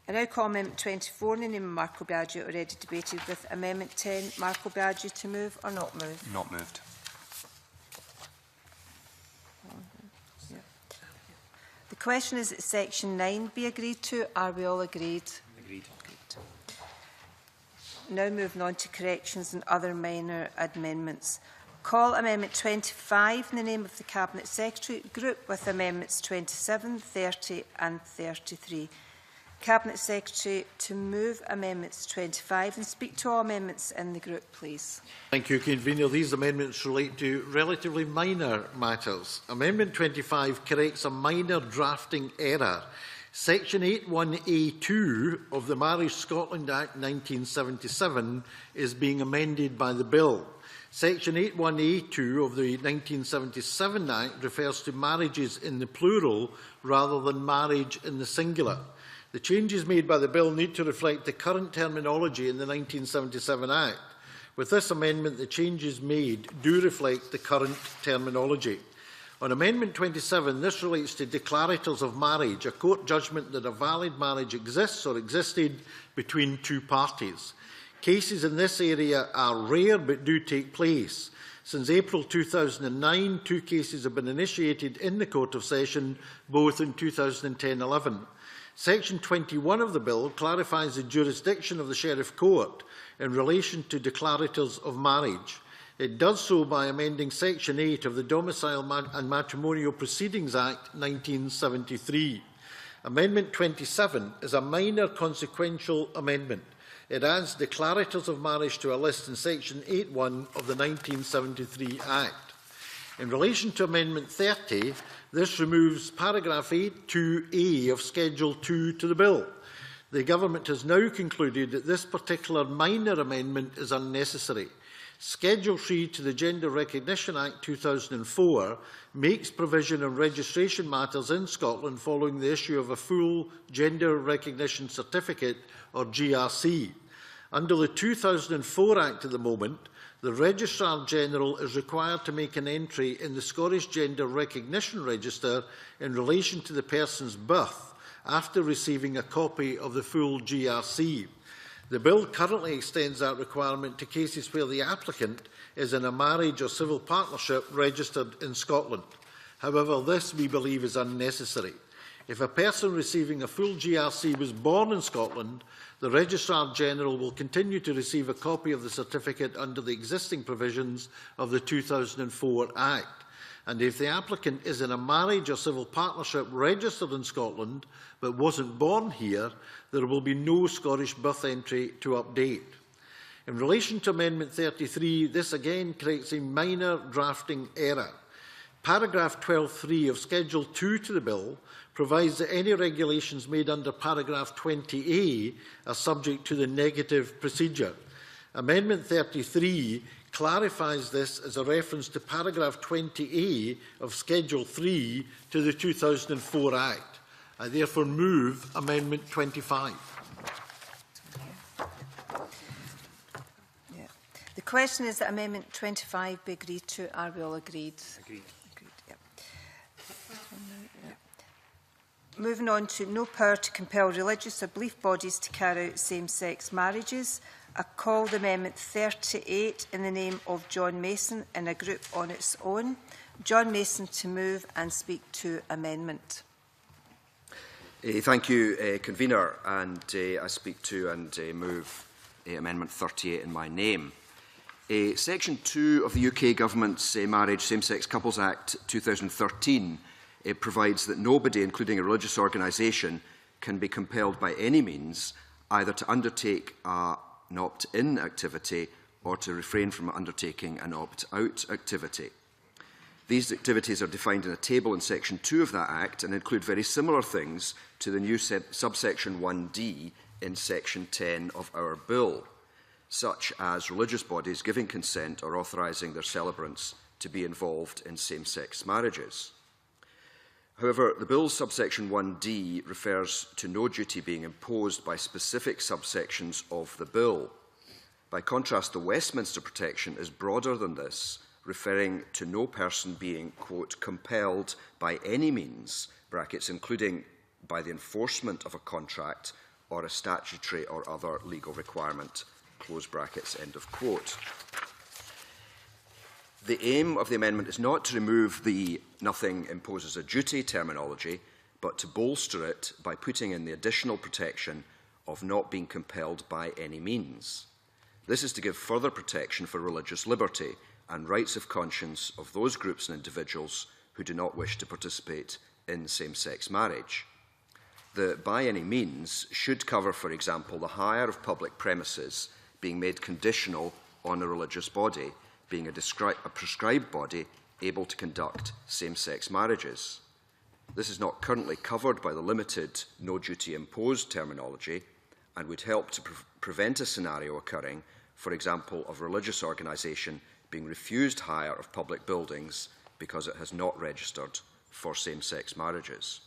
I now call Amendment 24 in the name of Marco Biaggi, already debated with Amendment 10. Marco Biaggi, to move or not move? Not moved. The question is that Section 9 be agreed to. Are we all agreed? Agreed. Now moving on to corrections and other minor amendments. Call Amendment 25 in the name of the Cabinet Secretary, group with Amendments 27, 30 and 33. Cabinet Secretary, to move Amendments 25 and speak to all amendments in the group, please. Thank you, Convener. These amendments relate to relatively minor matters. Amendment 25 corrects a minor drafting error. Section 81A2 of the Marriage Scotland Act 1977 is being amended by the bill. Section 81A2 of the 1977 Act refers to marriages in the plural rather than marriage in the singular. The changes made by the bill need to reflect the current terminology in the 1977 Act. With this amendment, the changes made do reflect the current terminology. On Amendment 27, this relates to declarators of marriage, a court judgment that a valid marriage exists or existed between two parties. Cases in this area are rare but do take place. Since April 2009, 2 cases have been initiated in the Court of Session, both in 2010-11. Section 21 of the bill clarifies the jurisdiction of the Sheriff Court in relation to declarators of marriage. It does so by amending Section 8 of the Domicile and Matrimonial Proceedings Act 1973. Amendment 27 is a minor consequential amendment. It adds declarators of marriage to a list in Section 8.1 of the 1973 Act. In relation to Amendment 30, this removes paragraph 8.2a of Schedule 2 to the bill. The Government has now concluded that this particular minor amendment is unnecessary. Schedule 3 to the Gender Recognition Act 2004 makes provision on registration matters in Scotland following the issue of a full Gender Recognition Certificate, or GRC. Under the 2004 Act at the moment, the Registrar-General is required to make an entry in the Scottish Gender Recognition Register in relation to the person's birth after receiving a copy of the full GRC. The bill currently extends that requirement to cases where the applicant is in a marriage or civil partnership registered in Scotland. However, this, we believe, is unnecessary. If a person receiving a full GRC was born in Scotland, the Registrar-General will continue to receive a copy of the certificate under the existing provisions of the 2004 Act. And if the applicant is in a marriage or civil partnership registered in Scotland but wasn't born here, there will be no Scottish birth entry to update. In relation to Amendment 33, this again corrects a minor drafting error. Paragraph 12.3 of Schedule 2 to the bill provides that any regulations made under paragraph 20A are subject to the negative procedure. Amendment 33 clarifies this as a reference to paragraph 20A of Schedule 3 to the 2004 Act. I therefore move Amendment 25. The question is that Amendment 25 be agreed to. Are we all agreed? Agreed. Moving on to no power to compel religious or belief bodies to carry out same-sex marriages. I call the Amendment 38 in the name of John Mason in a group on its own. John Mason, to move and speak to amendment. Thank you, Convener, and I speak to and move Amendment 38 in my name. Section 2 of the UK Government's Marriage Same-Sex Couples Act 2013 it provides that nobody, including a religious organisation, can be compelled by any means either to undertake an opt-in activity or to refrain from undertaking an opt-out activity. These activities are defined in a table in Section 2 of that Act and include very similar things to the new subsection 1D in Section 10 of our Bill, such as religious bodies giving consent or authorising their celebrants to be involved in same-sex marriages. However, the Bill's subsection 1D refers to no duty being imposed by specific subsections of the Bill. By contrast, the Westminster protection is broader than this, referring to no person being, quote, compelled by any means, brackets, including by the enforcement of a contract or a statutory or other legal requirement, close brackets, end of quote. The aim of the amendment is not to remove the nothing imposes a duty terminology, but to bolster it by putting in the additional protection of not being compelled by any means. This is to give further protection for religious liberty and rights of conscience of those groups and individuals who do not wish to participate in same-sex marriage. The by any means should cover, for example, the hire of public premises being made conditional on a religious body, being a prescribed body able to conduct same-sex marriages. This is not currently covered by the limited no duty imposed terminology and would help to prevent a scenario occurring, for example, of a religious organisation being refused hire of public buildings because it has not registered for same-sex marriages.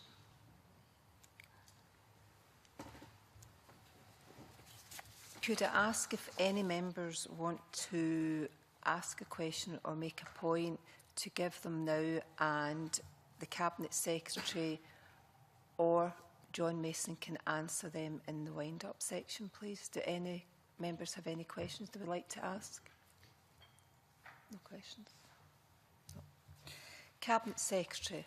Could I ask if any members want to ask a question or make a point to give them now, and the Cabinet Secretary or John Mason can answer them in the wind-up section, please? Do any members have any questions they would like to ask? No questions? No. Cabinet Secretary.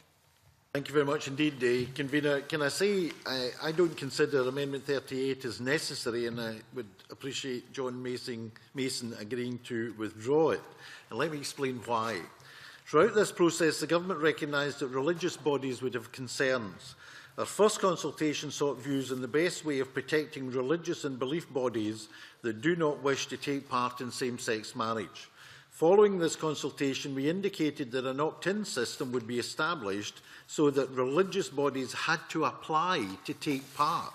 Thank you very much indeed, Convener. Can I say I don't consider Amendment 38 as necessary, and I would appreciate John Mason agreeing to withdraw it. And let me explain why. Throughout this process, the Government recognised that religious bodies would have concerns. Our first consultation sought views on the best way of protecting religious and belief bodies that do not wish to take part in same-sex marriage. Following this consultation, we indicated that an opt-in system would be established so that religious bodies had to apply to take part.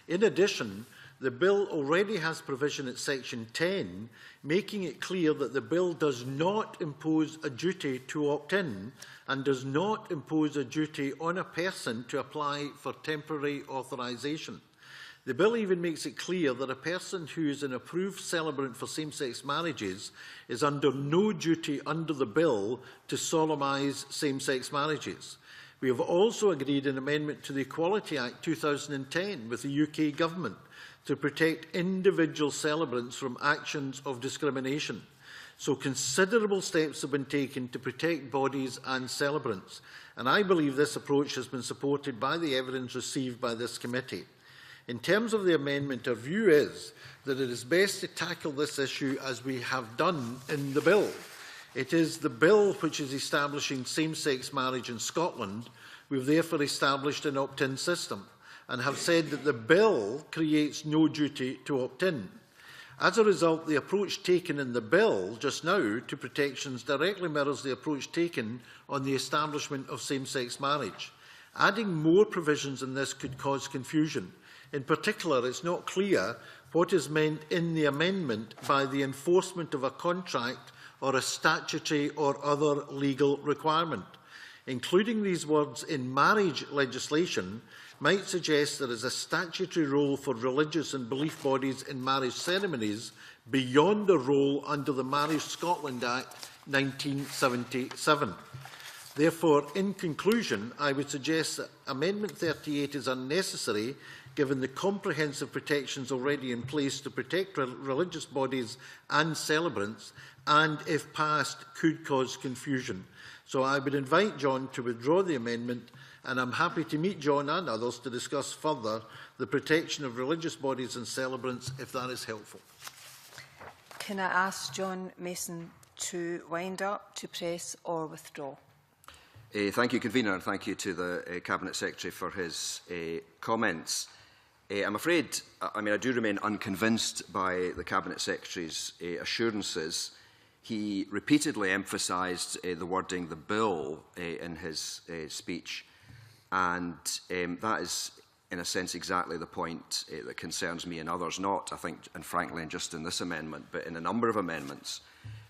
In addition, the bill already has provision at Section 10, making it clear that the bill does not impose a duty to opt-in and does not impose a duty on a person to apply for temporary authorisation. The bill even makes it clear that a person who is an approved celebrant for same-sex marriages is under no duty under the bill to solemnise same-sex marriages. We have also agreed an amendment to the Equality Act 2010 with the UK Government to protect individual celebrants from actions of discrimination. So considerable steps have been taken to protect bodies and celebrants, and I believe this approach has been supported by the evidence received by this committee. In terms of the amendment, our view is that it is best to tackle this issue as we have done in the bill. It is the bill which is establishing same-sex marriage in Scotland. We have therefore established an opt-in system and have said that the bill creates no duty to opt-in. As a result, the approach taken in the bill just now to protections directly mirrors the approach taken on the establishment of same-sex marriage. Adding more provisions in this could cause confusion. In particular, it is not clear what is meant in the amendment by the enforcement of a contract or a statutory or other legal requirement. Including these words in marriage legislation might suggest there is a statutory role for religious and belief bodies in marriage ceremonies beyond the role under the Marriage Scotland Act 1977. Therefore, in conclusion, I would suggest that Amendment 38 is unnecessary given the comprehensive protections already in place to protect religious bodies and celebrants, and, if passed, could cause confusion. So I would invite John to withdraw the amendment, and I'm happy to meet John and others to discuss further the protection of religious bodies and celebrants, if that is helpful. Can I ask John Mason to wind up, to press or withdraw? Thank you, Convener, and thank you to the Cabinet Secretary for his comments. I'm afraid, I do remain unconvinced by the Cabinet Secretary's assurances. He repeatedly emphasised the wording "the bill" in his speech, and that is, in a sense, exactly the point that concerns me and others, not, I think, and frankly, just in this amendment, but in a number of amendments,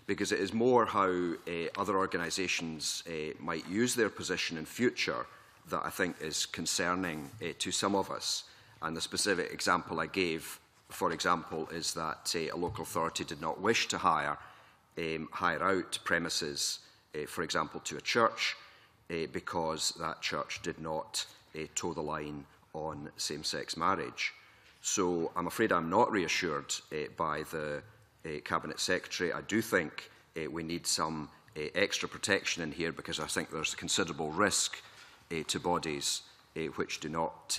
because it is more how other organisations might use their position in future that I think is concerning to some of us. And the specific example I gave for example, is that a local authority did not wish to hire out premises, for example, to a church, because that church did not toe the line on same-sex marriage. So I'm afraid I'm not reassured by the Cabinet Secretary. I do think we need some extra protection in here, because I think there's a considerable risk to bodies which do not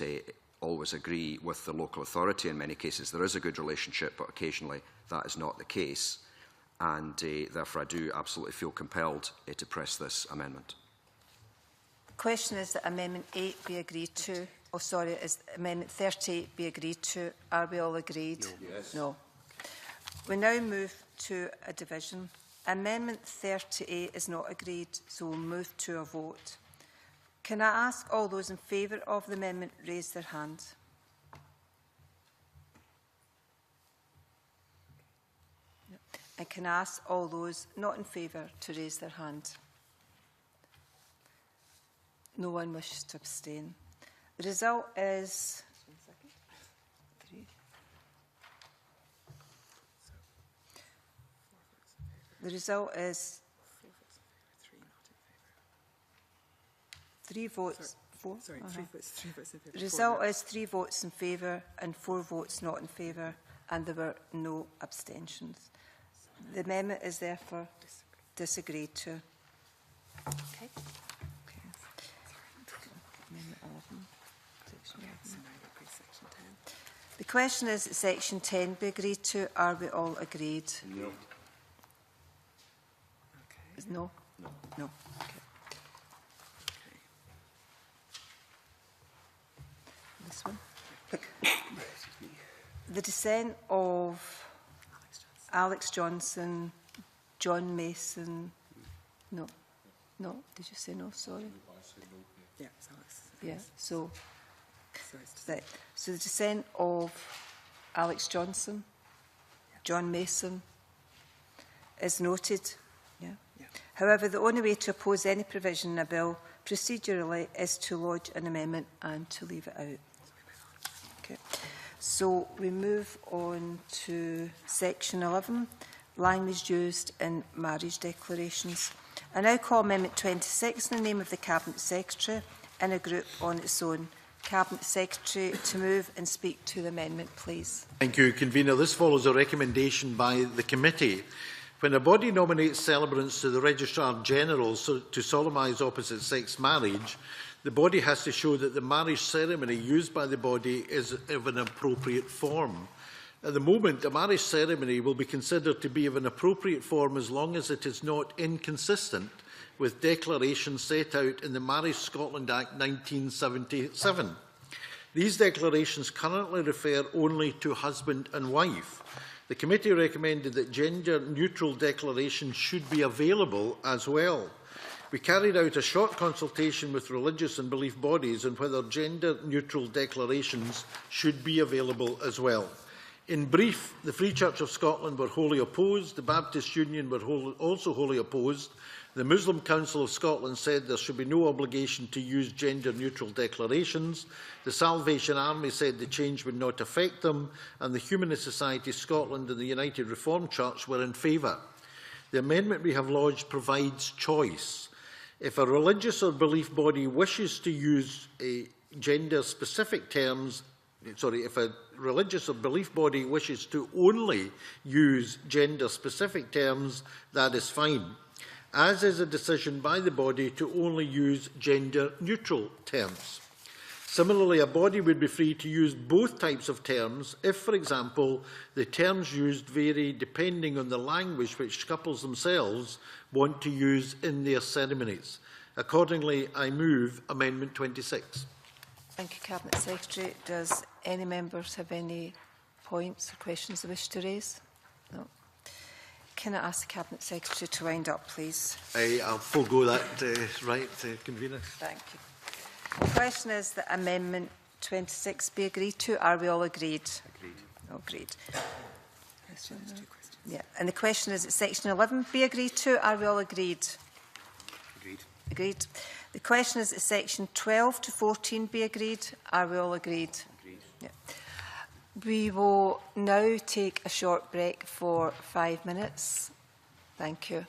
always agree with the local authority. In many cases there is a good relationship, but occasionally that is not the case. And therefore I do absolutely feel compelled to press this amendment. The question is that Amendment 8 be agreed to. Oh, sorry, is Amendment 38 be agreed to? Are we all agreed? No. Yes. No. We now move to a division. Amendment 38 is not agreed, so we'll move to a vote. Can I ask all those in favour of the amendment raise their hand? And can I ask all those not in favour to raise their hand? No one wishes to abstain. The result is... The result is 3 votes. 4? Sorry, 3 votes in favour. The result is 3 votes in favour and 4 votes not in favour, and there were no abstentions. The amendment is therefore disagreed to. Okay. Amendment 11. Section 11. The question is that Section 10 be agreed to. Are we all agreed? No. No? No. No. Okay. This one. The dissent of Alex Johnson, John Mason. No. No. Did you say no? Sorry. Yeah, it's Alex. Yeah. So. Right. So the dissent of Alex Johnson, John Mason, is noted. Yeah. However, the only way to oppose any provision in a bill procedurally is to lodge an amendment and to leave it out. Okay. So we move on to Section 11, language used in marriage declarations. I now call Amendment 26 in the name of the Cabinet Secretary in a group on its own. Cabinet Secretary to move and speak to the amendment, please. Thank you, Convener. This follows a recommendation by the committee. When a body nominates celebrants to the Registrar-General to solemnise opposite-sex marriage, the body has to show that the marriage ceremony used by the body is of an appropriate form. At the moment, a marriage ceremony will be considered to be of an appropriate form as long as it is not inconsistent with declarations set out in the Marriage Scotland Act 1977. These declarations currently refer only to husband and wife. The committee recommended that gender-neutral declarations should be available as well. We carried out a short consultation with religious and belief bodies on whether gender-neutral declarations should be available as well. In brief, the Free Church of Scotland were wholly opposed, the Baptist Union were also wholly opposed, the Muslim Council of Scotland said there should be no obligation to use gender-neutral declarations, the Salvation Army said the change would not affect them, and the Humanist Society Scotland and the United Reformed Church were in favour. The amendment we have lodged provides choice. If a religious or belief body wishes to use gender-specific terms, if a religious or belief body wishes to only use gender-specific terms, that is fine, as is a decision by the body to only use gender-neutral terms. Similarly, a body would be free to use both types of terms if, for example, the terms used vary depending on the language which couples themselves want to use in their ceremonies. Accordingly, I move Amendment 26. Thank you, Cabinet Secretary. Does any members have any points or questions they wish to raise? No. Can I ask the Cabinet Secretary to wind up, please? I'll forego that, Convener. Thank you. The question is that Amendment 26 be agreed to. Are we all agreed? Agreed. Agreed. Yeah. And the question is that Section 11 be agreed to. Are we all agreed? Agreed. Agreed. The question is that Section 12 to 14 be agreed. Are we all agreed? Agreed. Yeah. We will now take a short break for 5 minutes. Thank you.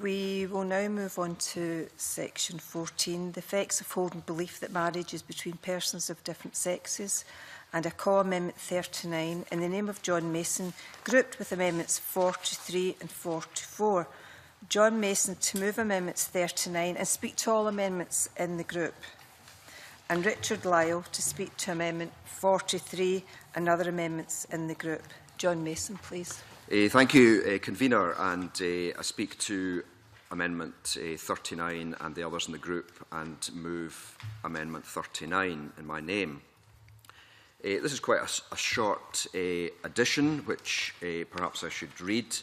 We will now move on to section 14, the effects of holding belief that marriage is between persons of different sexes, and I call Amendment 39 in the name of John Mason, grouped with Amendments 43 and 44. John Mason to move Amendments 39 and speak to all amendments in the group, and Richard Lyle to speak to Amendment 43 and other amendments in the group. John Mason, please. Thank you, Convener, and I speak to Amendment 39 and the others in the group and move Amendment 39 in my name. This is quite a short addition, which perhaps I should read,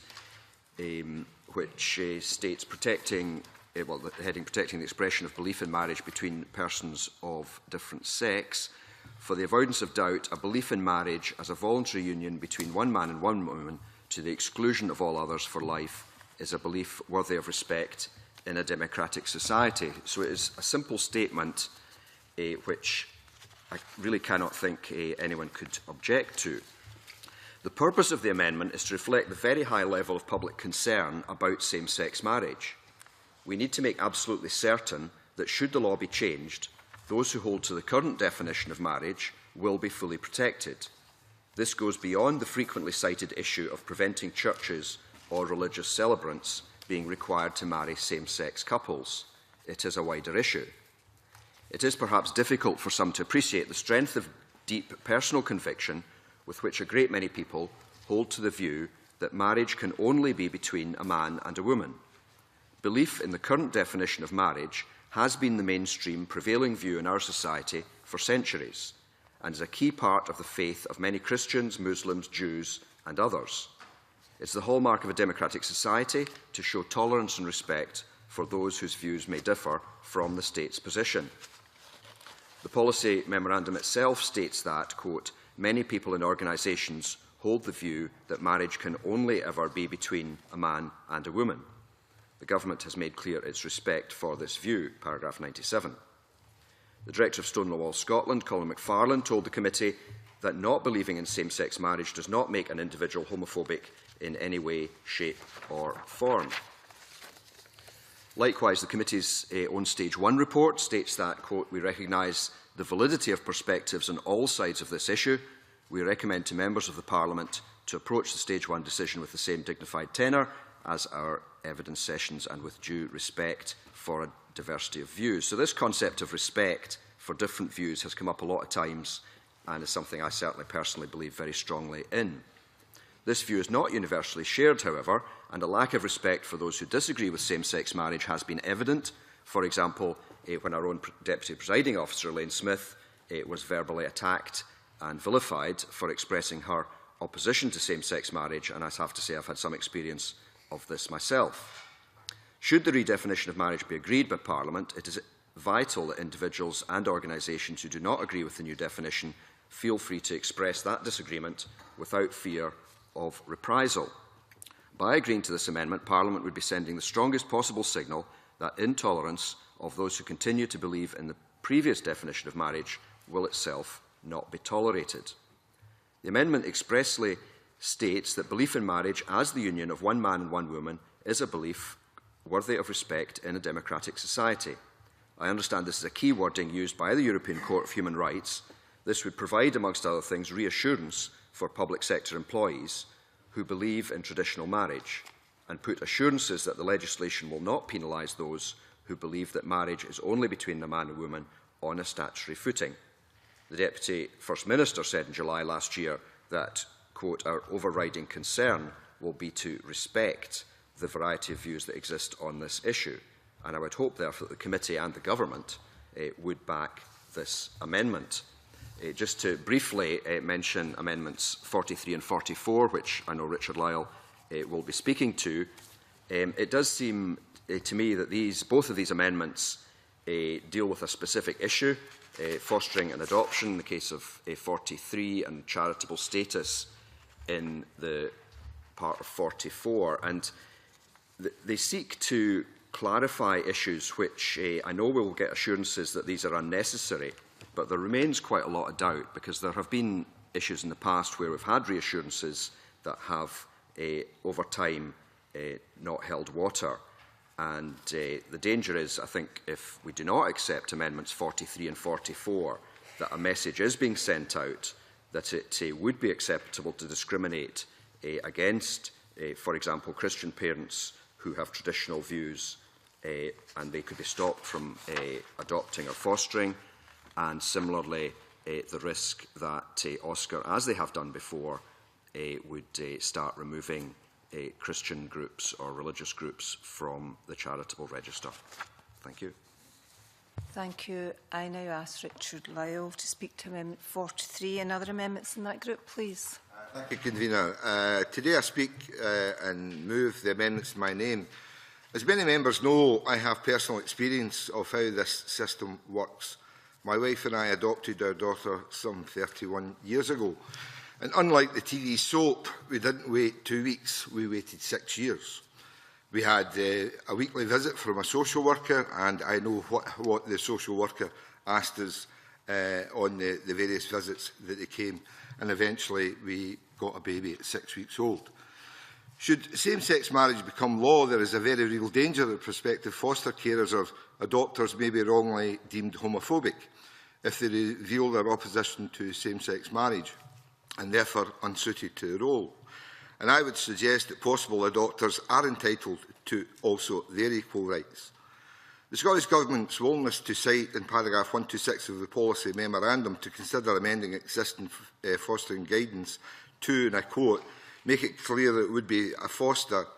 which states protecting, well, the heading protecting the expression of belief in marriage between persons of different sex. For the avoidance of doubt, a belief in marriage as a voluntary union between one man and one woman to the exclusion of all others for life is a belief worthy of respect in a democratic society. So it is a simple statement which I really cannot think anyone could object to. The purpose of the amendment is to reflect the very high level of public concern about same-sex marriage. We need to make absolutely certain that should the law be changed, those who hold to the current definition of marriage will be fully protected. This goes beyond the frequently cited issue of preventing churches or religious celebrants being required to marry same-sex couples. It is a wider issue. It is perhaps difficult for some to appreciate the strength of deep personal conviction with which a great many people hold to the view that marriage can only be between a man and a woman. Belief in the current definition of marriage has been the mainstream prevailing view in our society for centuries, and is a key part of the faith of many Christians, Muslims, Jews and others. It's the hallmark of a democratic society to show tolerance and respect for those whose views may differ from the state's position. The policy memorandum itself states that, quote, many people and organisations hold the view that marriage can only ever be between a man and a woman. The government has made clear its respect for this view, paragraph 97. The Director of Stonewall Wall Scotland, Colin McFarlane, told the committee that not believing in same-sex marriage does not make an individual homophobic in any way, shape or form. Likewise, the committee's own Stage 1 report states that, quote, we recognise the validity of perspectives on all sides of this issue. We recommend to members of the Parliament to approach the Stage 1 decision with the same dignified tenor as our evidence sessions and with due respect for a diversity of views. So this concept of respect for different views has come up a lot of times and is something I certainly personally believe very strongly in. This view is not universally shared, however, and a lack of respect for those who disagree with same-sex marriage has been evident. For example, when our own Deputy Presiding Officer, Elaine Smith, was verbally attacked and vilified for expressing her opposition to same-sex marriage, and I have to say I've had some experience of this myself. Should the redefinition of marriage be agreed by Parliament, it is vital that individuals and organisations who do not agree with the new definition feel free to express that disagreement without fear of reprisal. By agreeing to this amendment, Parliament would be sending the strongest possible signal that intolerance of those who continue to believe in the previous definition of marriage will itself not be tolerated. The amendment expressly states that belief in marriage as the union of one man and one woman is a belief worthy of respect in a democratic society. I understand this is a key wording used by the European Court of Human Rights. This would provide, amongst other things, reassurance for public sector employees who believe in traditional marriage and put assurances that the legislation will not penalise those who believe that marriage is only between a man and woman on a statutory footing. The Deputy First Minister said in July last year that, quote, our overriding concern will be to respect the variety of views that exist on this issue. And I would hope, therefore, that the committee and the government would back this amendment. Just to briefly mention amendments 43 and 44, which I know Richard Lyle will be speaking to, it does seem to me that both of these amendments deal with a specific issue, fostering an adoption in the case of 43 and charitable status in the part of 44. And they seek to clarify issues which I know we will get assurances that these are unnecessary, but there remains quite a lot of doubt because there have been issues in the past where we've had reassurances that have, over time, not held water. And the danger is, I think, if we do not accept Amendments 43 and 44, that a message is being sent out that it would be acceptable to discriminate against, for example, Christian parents who have traditional views, and they could be stopped from adopting or fostering, and similarly the risk that Oscar, as they have done before, would start removing Christian groups or religious groups from the charitable register. Thank you. Thank you. I now ask Richard Lyle to speak to Amendment 43 and other amendments in that group, please. Thank you, Convener. Today I speak and move the amendments in my name. As many members know, I have personal experience of how this system works. My wife and I adopted our daughter some 31 years ago. And unlike the TV soap, we didn't wait 2 weeks, we waited 6 years. We had a weekly visit from a social worker, and I know what the social worker asked us on the various visits that they came, and eventually we got a baby at 6 weeks old. Should same-sex marriage become law, there is a very real danger that prospective foster carers or adopters may be wrongly deemed homophobic if they reveal their opposition to same-sex marriage, and therefore unsuited to the role. And I would suggest that possible adopters are entitled to also their equal rights. The Scottish Government's willingness to cite in paragraph 126 of the policy memorandum to consider amending existing fostering guidance to, and I quote, make it clear that it would be a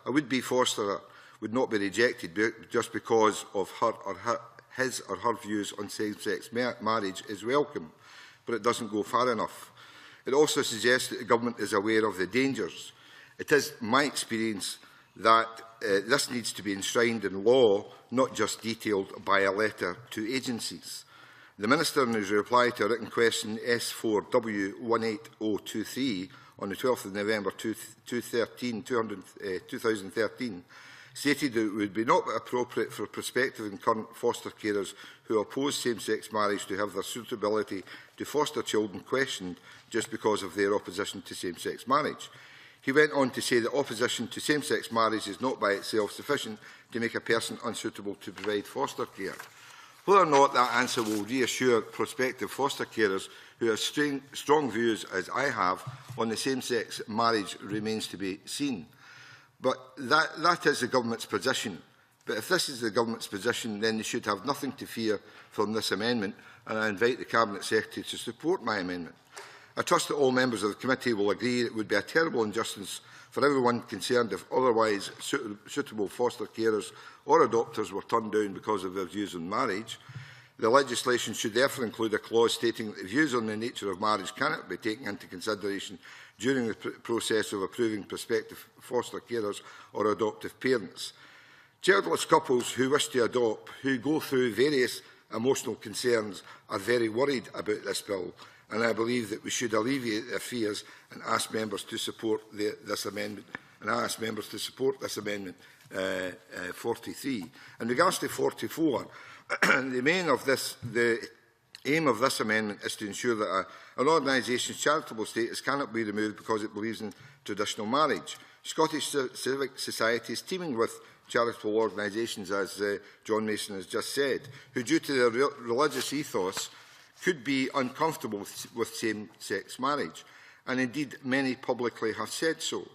would-be fosterer would not be rejected just because of his or her views on same-sex marriage is welcome, but it doesn't go far enough. It also suggests that the Government is aware of the dangers. It is my experience that this needs to be enshrined in law, not just detailed by a letter to agencies. The Minister, in his reply to a written question S4W18023 on the 12th of November 2013, stated that it would be not appropriate for prospective and current foster carers who oppose same-sex marriage to have their suitability to foster children questioned just because of their opposition to same-sex marriage. He went on to say that opposition to same-sex marriage is not by itself sufficient to make a person unsuitable to provide foster care. Whether or not that answer will reassure prospective foster carers who have strong views, as I have, on the same-sex marriage remains to be seen. But that is the Government's position. But if this is the Government's position, then they should have nothing to fear from this amendment, and I invite the Cabinet Secretary to support my amendment. I trust that all members of the committee will agree it would be a terrible injustice for everyone concerned if otherwise suitable foster carers or adopters were turned down because of their views on marriage. The legislation should therefore include a clause stating that views on the nature of marriage cannot be taken into consideration during the process of approving prospective foster carers or adoptive parents. Childless couples who wish to adopt, who go through various emotional concerns, are very worried about this bill, and I believe that we should alleviate their fears and ask members to support this amendment. And I ask members to support this amendment 43. In regards to 44, the aim of this amendment is to ensure that an organisation's charitable status cannot be removed because it believes in traditional marriage. Scottish civic society is teeming with charitable organisations, as John Mason has just said, who, due to their religious ethos, could be uncomfortable with same-sex marriage, and indeed many publicly have said so.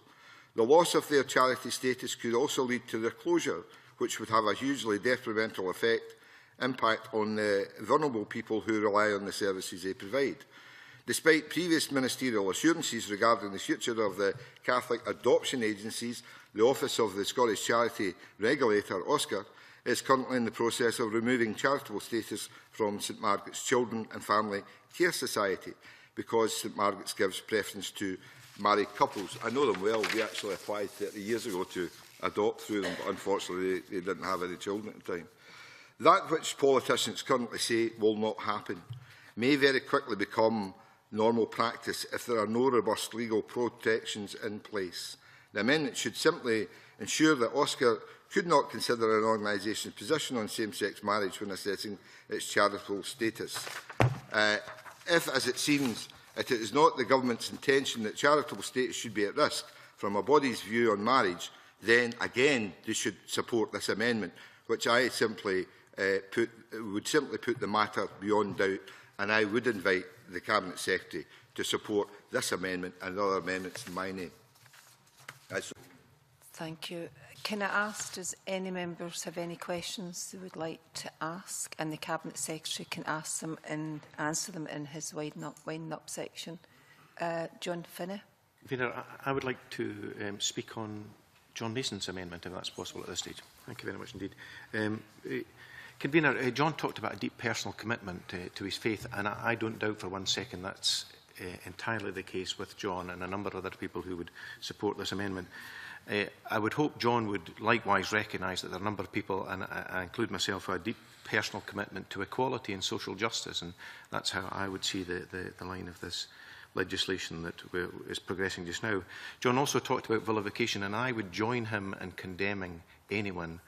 The loss of their charity status could also lead to their closure, which would have a hugely detrimental impact on the vulnerable people who rely on the services they provide. Despite previous ministerial assurances regarding the future of the Catholic adoption agencies, the Office of the Scottish Charity Regulator, Oscar, is currently in the process of removing charitable status from St Margaret's Children and Family Care Society because St Margaret's gives preference to married couples. I know them well. We actually applied 30 years ago to adopt through them, but unfortunately they didn't have any children at the time. That which politicians currently say will not happen may very quickly become normal practice if there are no robust legal protections in place. The amendment should simply ensure that Oscar could not consider an organisation's position on same-sex marriage when assessing its charitable status. If, as it seems, it is not the Government's intention that charitable status should be at risk from a body's view on marriage, then again they should support this amendment, which I simply would simply put the matter beyond doubt, and I would invite the Cabinet Secretary to support this amendment and other amendments in my name. Thank you. Can I ask, does any members have any questions they would like to ask? And the Cabinet Secretary can ask them and answer them in his winding up section. John Finney. Convener, I would like to speak on John Mason's amendment, if that's possible at this stage. Thank you very much indeed. Convener, John talked about a deep personal commitment to his faith, and I don't doubt for one second that's entirely the case with John and a number of other people who would support this amendment. I would hope John would likewise recognise that there are a number of people, and I include myself, who have a deep personal commitment to equality and social justice, and that's how I would see the line of this legislation that is progressing just now. John also talked about vilification, and I would join him in condemning anyone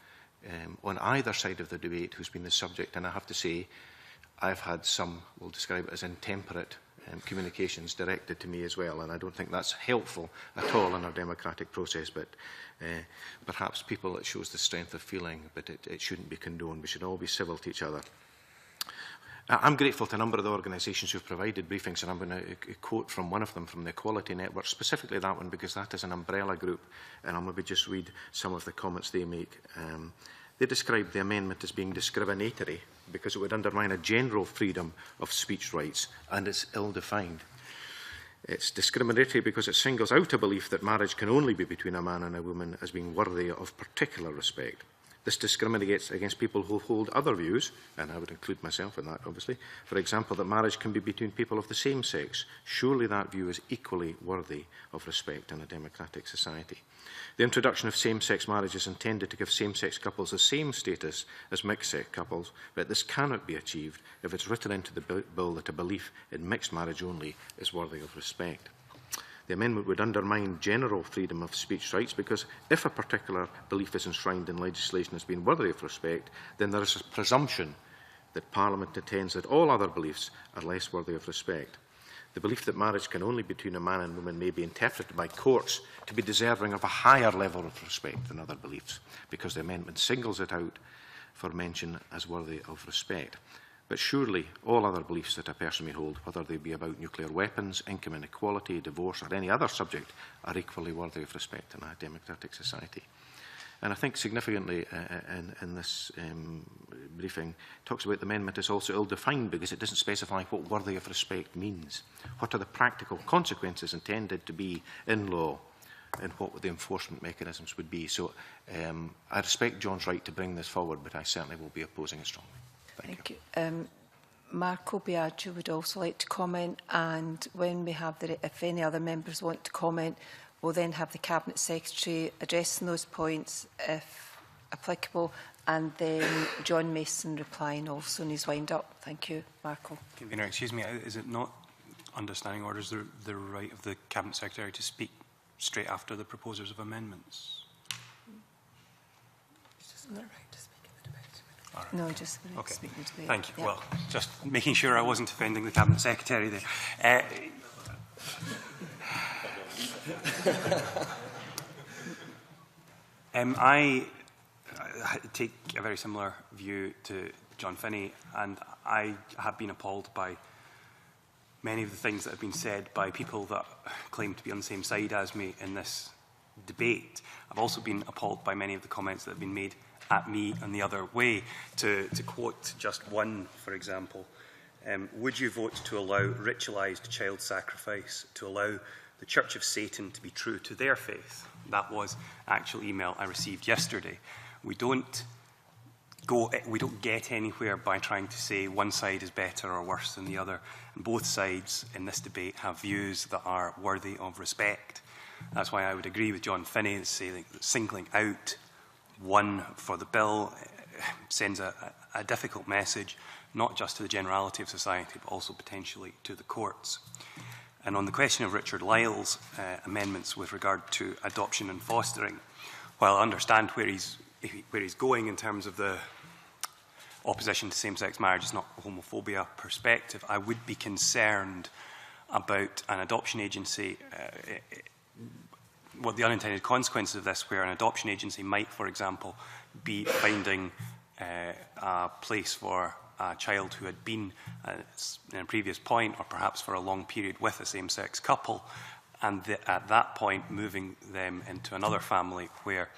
on either side of the debate who's been the subject, and I have to say I've had some, we'll describe it as intemperate communications directed to me as well, and I don't think that's helpful at all in our democratic process, but perhaps people, it shows the strength of feeling, but it shouldn't be condoned. We should all be civil to each other. I'm grateful to a number of the organisations who have provided briefings, and I'm going to quote from one of them, from the Equality Network, specifically that one because that is an umbrella group, and I'll maybe just read some of the comments they make. They describe the amendment as being discriminatory because it would undermine a general freedom of speech rights, and it's ill-defined. It's discriminatory because it singles out a belief that marriage can only be between a man and a woman as being worthy of particular respect. This discriminates against people who hold other views, and I would include myself in that, obviously. For example, that marriage can be between people of the same sex. Surely that view is equally worthy of respect in a democratic society. The introduction of same-sex marriage is intended to give same-sex couples the same status as mixed-sex couples, but this cannot be achieved if it's written into the bill that a belief in mixed marriage only is worthy of respect. The amendment would undermine general freedom of speech rights because if a particular belief is enshrined in legislation as being worthy of respect, then there is a presumption that Parliament intends that all other beliefs are less worthy of respect. The belief that marriage can only be between a man and woman may be interpreted by courts to be deserving of a higher level of respect than other beliefs, because the amendment singles it out for mention as worthy of respect. But surely all other beliefs that a person may hold, whether they be about nuclear weapons, income inequality, divorce or any other subject, are equally worthy of respect in a democratic society. And I think significantly in this briefing, talks about the amendment is also ill-defined because it doesn't specify what worthy of respect means. What are the practical consequences intended to be in law, and what the enforcement mechanisms would be. So I respect John's right to bring this forward, but I certainly will be opposing it strongly. Thank you. Marco Biagio would also like to comment, and when we have if any other members want to comment, we'll then have the Cabinet Secretary addressing those points, if applicable, and then John Mason replying also in his wind-up. Thank you, Marco. Convener, excuse me, is it not understanding orders the right of the Cabinet Secretary to speak straight after the proposers of amendments? Isn't that right to speak in the debate? Right. No, just okay. speaking to the... Thank you. Yeah. Well, just making sure I wasn't offending the Cabinet Secretary there. I take a very similar view to John Finney, and I have been appalled by many of the things that have been said by people that claim to be on the same side as me in this debate. I've also been appalled by many of the comments that have been made at me and the other way. To quote just one, for example, would you vote to allow ritualised child sacrifice, to allow the Church of Satan to be true to their faith? That was actual email I received yesterday. We don't get anywhere by trying to say one side is better or worse than the other. And both sides in this debate have views that are worthy of respect. That's why I would agree with John Finney saying that singling out one for the bill sends a difficult message, not just to the generality of society, but also potentially to the courts. And on the question of Richard Lyle's amendments with regard to adoption and fostering, while I understand where he's going in terms of the opposition to same-sex marriage is not a homophobia perspective, I would be concerned about an adoption agency what the unintended consequences of this, where an adoption agency might, for example, be finding a place for a child who had been in a previous point, or perhaps for a long period, with a same-sex couple, and at that point moving them into another family where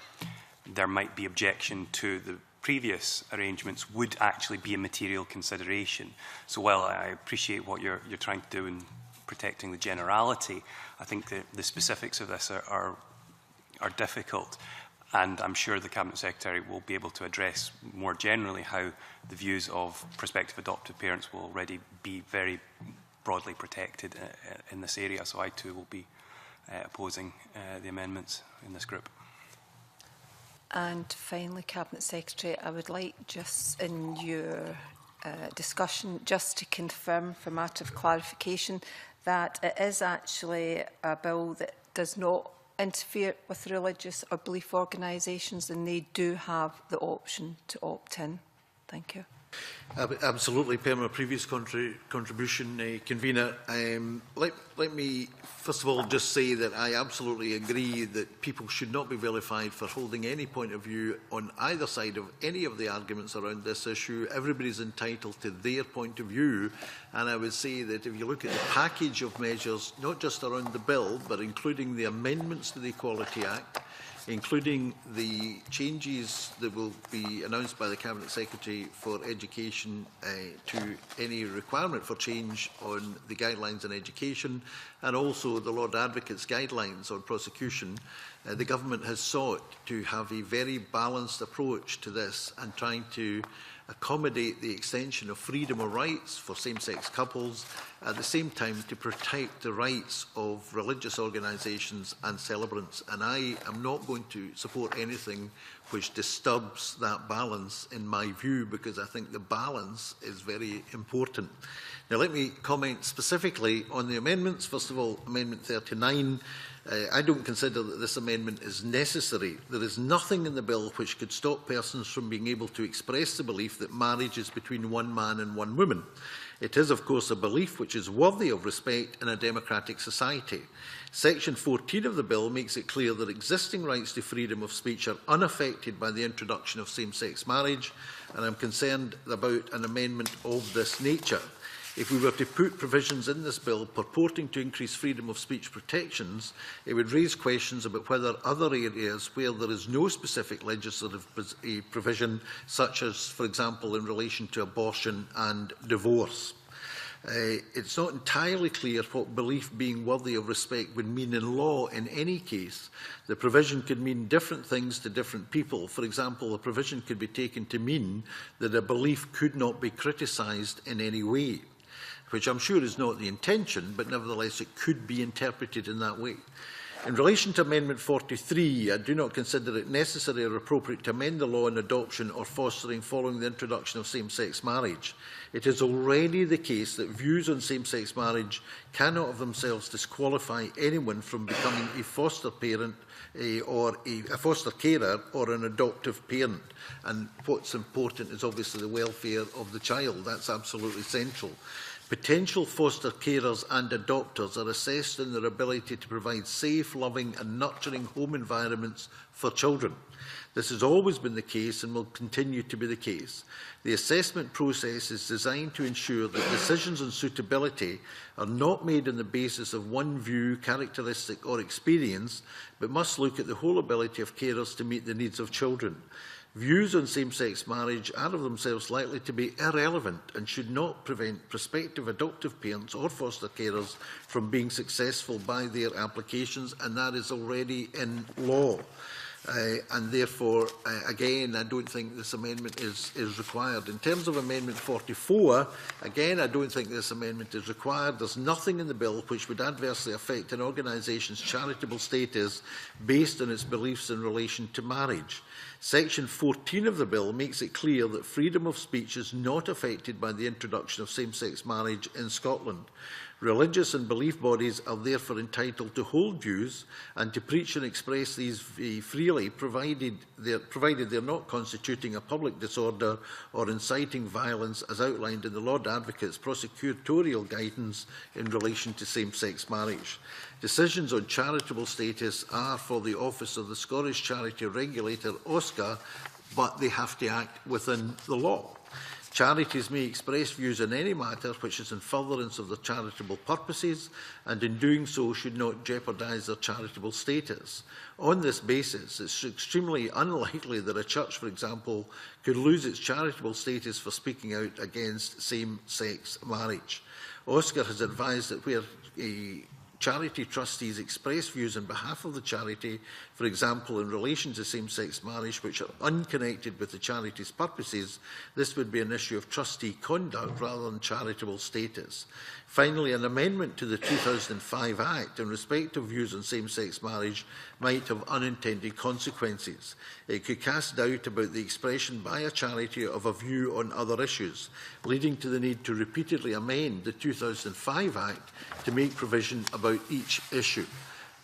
there might be objection to the previous arrangements, would actually be a material consideration. So while I appreciate what you're trying to do in protecting the generality, I think the specifics of this are difficult, and I'm sure the Cabinet Secretary will be able to address more generally how the views of prospective adoptive parents will already be very broadly protected in this area. So I too will be opposing the amendments in this group. And finally, Cabinet Secretary, I would like, just in your discussion, just to confirm, for matter of clarification, that it is actually a bill that does not interfere with religious or belief organisations, and they do have the option to opt in. Thank you. Absolutely, per my previous contribution, Convener. Let me first of all just say that I absolutely agree that people should not be vilified for holding any point of view on either side of any of the arguments around this issue. Everybody is entitled to their point of view, and I would say that if you look at the package of measures, not just around the bill, but including the amendments to the Equality Act, including the changes that will be announced by the Cabinet Secretary for Education to any requirement for change on the guidelines on education, and also the Lord Advocate's guidelines on prosecution, the Government has sought to have a very balanced approach to this and trying to accommodate the extension of freedom of rights for same-sex couples, at the same time to protect the rights of religious organisations and celebrants. And I am not going to support anything which disturbs that balance, in my view, because I think the balance is very important. Now, let me comment specifically on the amendments. First of all, Amendment 39. I don't consider that this amendment is necessary. There is nothing in the bill which could stop persons from being able to express the belief that marriage is between one man and one woman. It is, of course, a belief which is worthy of respect in a democratic society. Section 14 of the bill makes it clear that existing rights to freedom of speech are unaffected by the introduction of same-sex marriage, and I'm concerned about an amendment of this nature. If we were to put provisions in this bill purporting to increase freedom of speech protections, it would raise questions about whether other areas where there is no specific legislative provision, such as, for example, in relation to abortion and divorce. It's not entirely clear what belief being worthy of respect would mean in law in any case. The provision could mean different things to different people. For example, the provision could be taken to mean that a belief could not be criticised in any way, which I'm sure is not the intention, but nevertheless it could be interpreted in that way. In relation to Amendment 43, I do not consider it necessary or appropriate to amend the law on adoption or fostering following the introduction of same-sex marriage. It is already the case that views on same-sex marriage cannot of themselves disqualify anyone from becoming a foster parent or a foster carer or an adoptive parent. And what's important is obviously the welfare of the child. That's absolutely central. Potential foster carers and adopters are assessed in their ability to provide safe, loving and nurturing home environments for children. This has always been the case and will continue to be the case. The assessment process is designed to ensure that decisions on suitability are not made on the basis of one view, characteristic or experience, but must look at the whole ability of carers to meet the needs of children. Views on same-sex marriage are of themselves likely to be irrelevant and should not prevent prospective adoptive parents or foster carers from being successful by their applications, and that is already in law. And therefore, again, I don't think this amendment is required. In terms of Amendment 44, again, I don't think this amendment is required. There's nothing in the bill which would adversely affect an organisation's charitable status based on its beliefs in relation to marriage. Section 14 of the bill makes it clear that freedom of speech is not affected by the introduction of same-sex marriage in Scotland. Religious and belief bodies are therefore entitled to hold views and to preach and express these freely, provided they're not constituting a public disorder or inciting violence as outlined in the Lord Advocate's prosecutorial guidance in relation to same-sex marriage. Decisions on charitable status are for the Office of the Scottish Charity Regulator, OSCA, but they have to act within the law. Charities may express views on any matter which is in furtherance of their charitable purposes, and in doing so should not jeopardise their charitable status. On this basis, it's extremely unlikely that a church, for example, could lose its charitable status for speaking out against same-sex marriage. OSCAR has advised that where charity trustees express views on behalf of the charity, for example, in relation to same-sex marriage, which are unconnected with the charity's purposes, this would be an issue of trustee conduct rather than charitable status. Finally, an amendment to the 2005 Act in respect of views on same-sex marriage might have unintended consequences. It could cast doubt about the expression by a charity of a view on other issues, leading to the need to repeatedly amend the 2005 Act to make provision about each issue.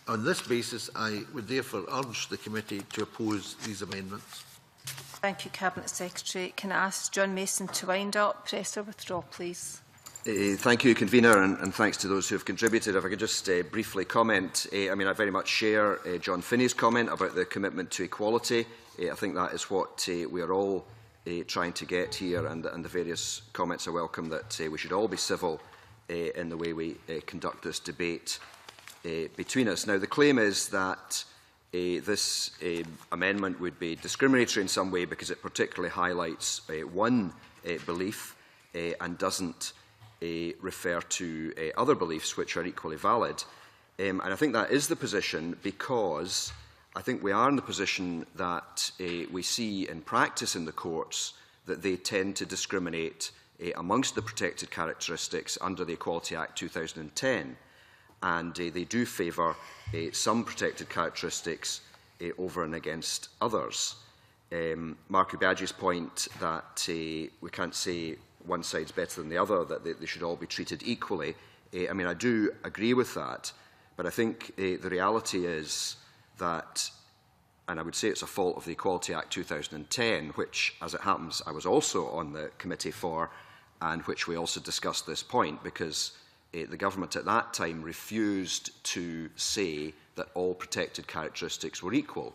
On this basis, I would therefore urge the committee to oppose these amendments. Thank you, Cabinet Secretary. Can I ask John Mason to wind up, press or withdraw, please? Thank you, Convener, and thanks to those who have contributed. If I could just briefly comment, I mean, I very much share John Finney's comment about the commitment to equality. I think that is what we are all trying to get here, and the various comments are welcome that we should all be civil in the way we conduct this debate between us. Now, the claim is that this amendment would be discriminatory in some way because it particularly highlights one belief and doesn't refer to other beliefs which are equally valid. And I think that is the position because I think we are in the position that we see in practice in the courts that they tend to discriminate amongst the protected characteristics under the Equality Act 2010. And they do favour some protected characteristics over and against others. Mark Ubiagi's point that we can't say one side's better than the other, that they should all be treated equally. I mean, I do agree with that, but I think the reality is that, and I would say it's a fault of the Equality Act 2010, which, as it happens, I was also on the committee for, and which we also discussed this point, because the government at that time refused to say that all protected characteristics were equal,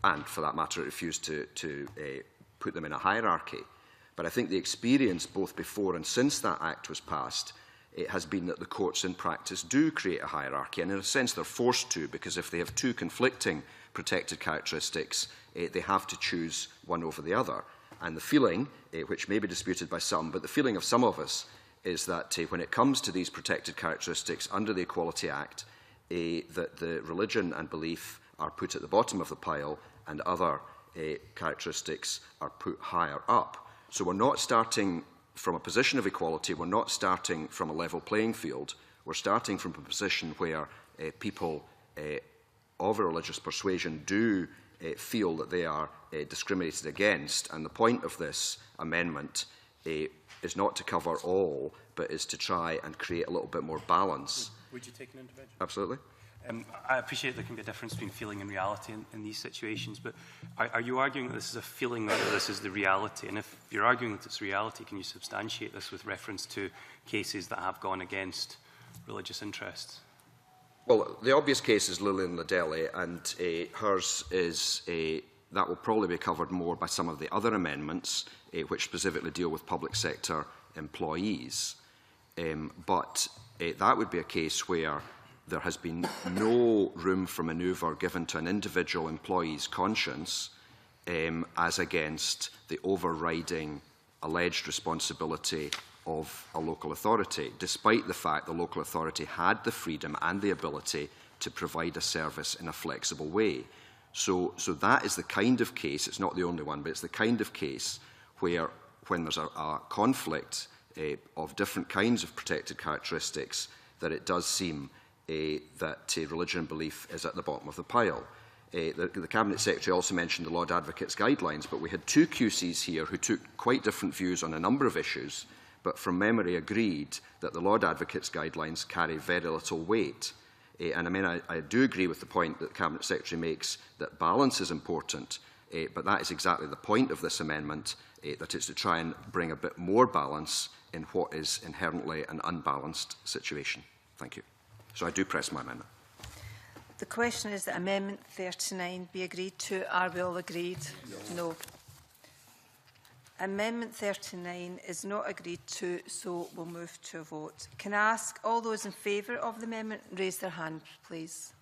and for that matter, it refused to put them in a hierarchy. But I think the experience both before and since that Act was passed has been that the courts in practice do create a hierarchy, and in a sense they're forced to, because if they have two conflicting protected characteristics, they have to choose one over the other. And the feeling, which may be disputed by some, but the feeling of some of us is that when it comes to these protected characteristics under the Equality Act, that the religion and belief are put at the bottom of the pile and other characteristics are put higher up. So we're not starting from a position of equality, we're not starting from a level playing field, we're starting from a position where people of a religious persuasion do feel that they are discriminated against, and the point of this amendment is not to cover all, but is to try and create a little bit more balance. Would you take an intervention? Absolutely. I appreciate there can be a difference between feeling and reality in these situations, but are you arguing that this is a feeling or that this is the reality? And if you're arguing that it's reality, can you substantiate this with reference to cases that have gone against religious interests? Well, the obvious case is Lillian Ladelli, and hers is that will probably be covered more by some of the other amendments, which specifically deal with public sector employees. But that would be a case where there has been no room for manoeuvre given to an individual employee's conscience as against the overriding alleged responsibility of a local authority, despite the fact the local authority had the freedom and the ability to provide a service in a flexible way. So that is the kind of case, it's not the only one, but it's the kind of case where when there's a conflict of different kinds of protected characteristics, that it does seem that religion and belief is at the bottom of the pile. The Cabinet Secretary also mentioned the Lord Advocate's guidelines, but we had two QCs here who took quite different views on a number of issues, but from memory agreed that the Lord Advocate's guidelines carry very little weight. And I mean, I do agree with the point that the Cabinet Secretary makes that balance is important, but that is exactly the point of this amendment, that it's to try and bring a bit more balance in what is inherently an unbalanced situation. Thank you. So I do press my amendment. The question is that Amendment 39 be agreed to. Are we all agreed? No. Amendment 39 is not agreed to, so we'll move to a vote. Can I ask all those in favour of the amendment raise their hand, please?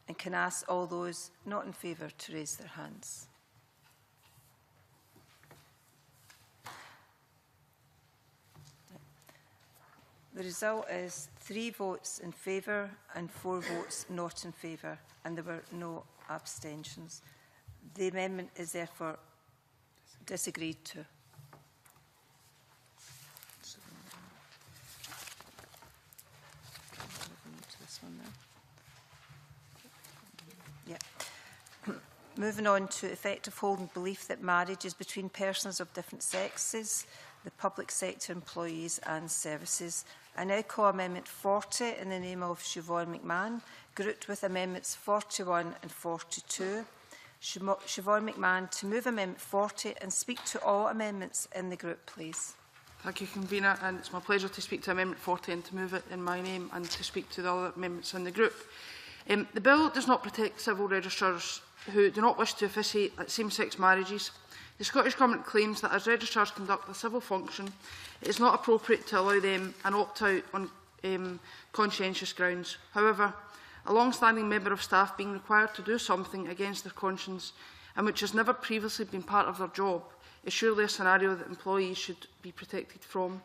And can I ask all those not in favour to raise their hands? The result is 3 votes in favour and 4 votes not in favour, and there were no abstentions. The amendment is therefore disagreed to. Moving on to effective holding belief that marriage is between persons of different sexes, the public sector employees and services. I now call Amendment 40 in the name of Siobhan McMahon, grouped with Amendments 41 and 42. Siobhan McMahon to move Amendment 40 and speak to all amendments in the group, please. Thank you, Convener, and it's my pleasure to speak to Amendment 40 and to move it in my name and to speak to the other amendments in the group. The bill does not protect civil registrars who do not wish to officiate at same-sex marriages. The Scottish Government claims that as registrars conduct a civil function, it is not appropriate to allow them an opt-out on conscientious grounds. However, a long-standing member of staff being required to do something against their conscience and which has never previously been part of their job is surely a scenario that employees should be protected from.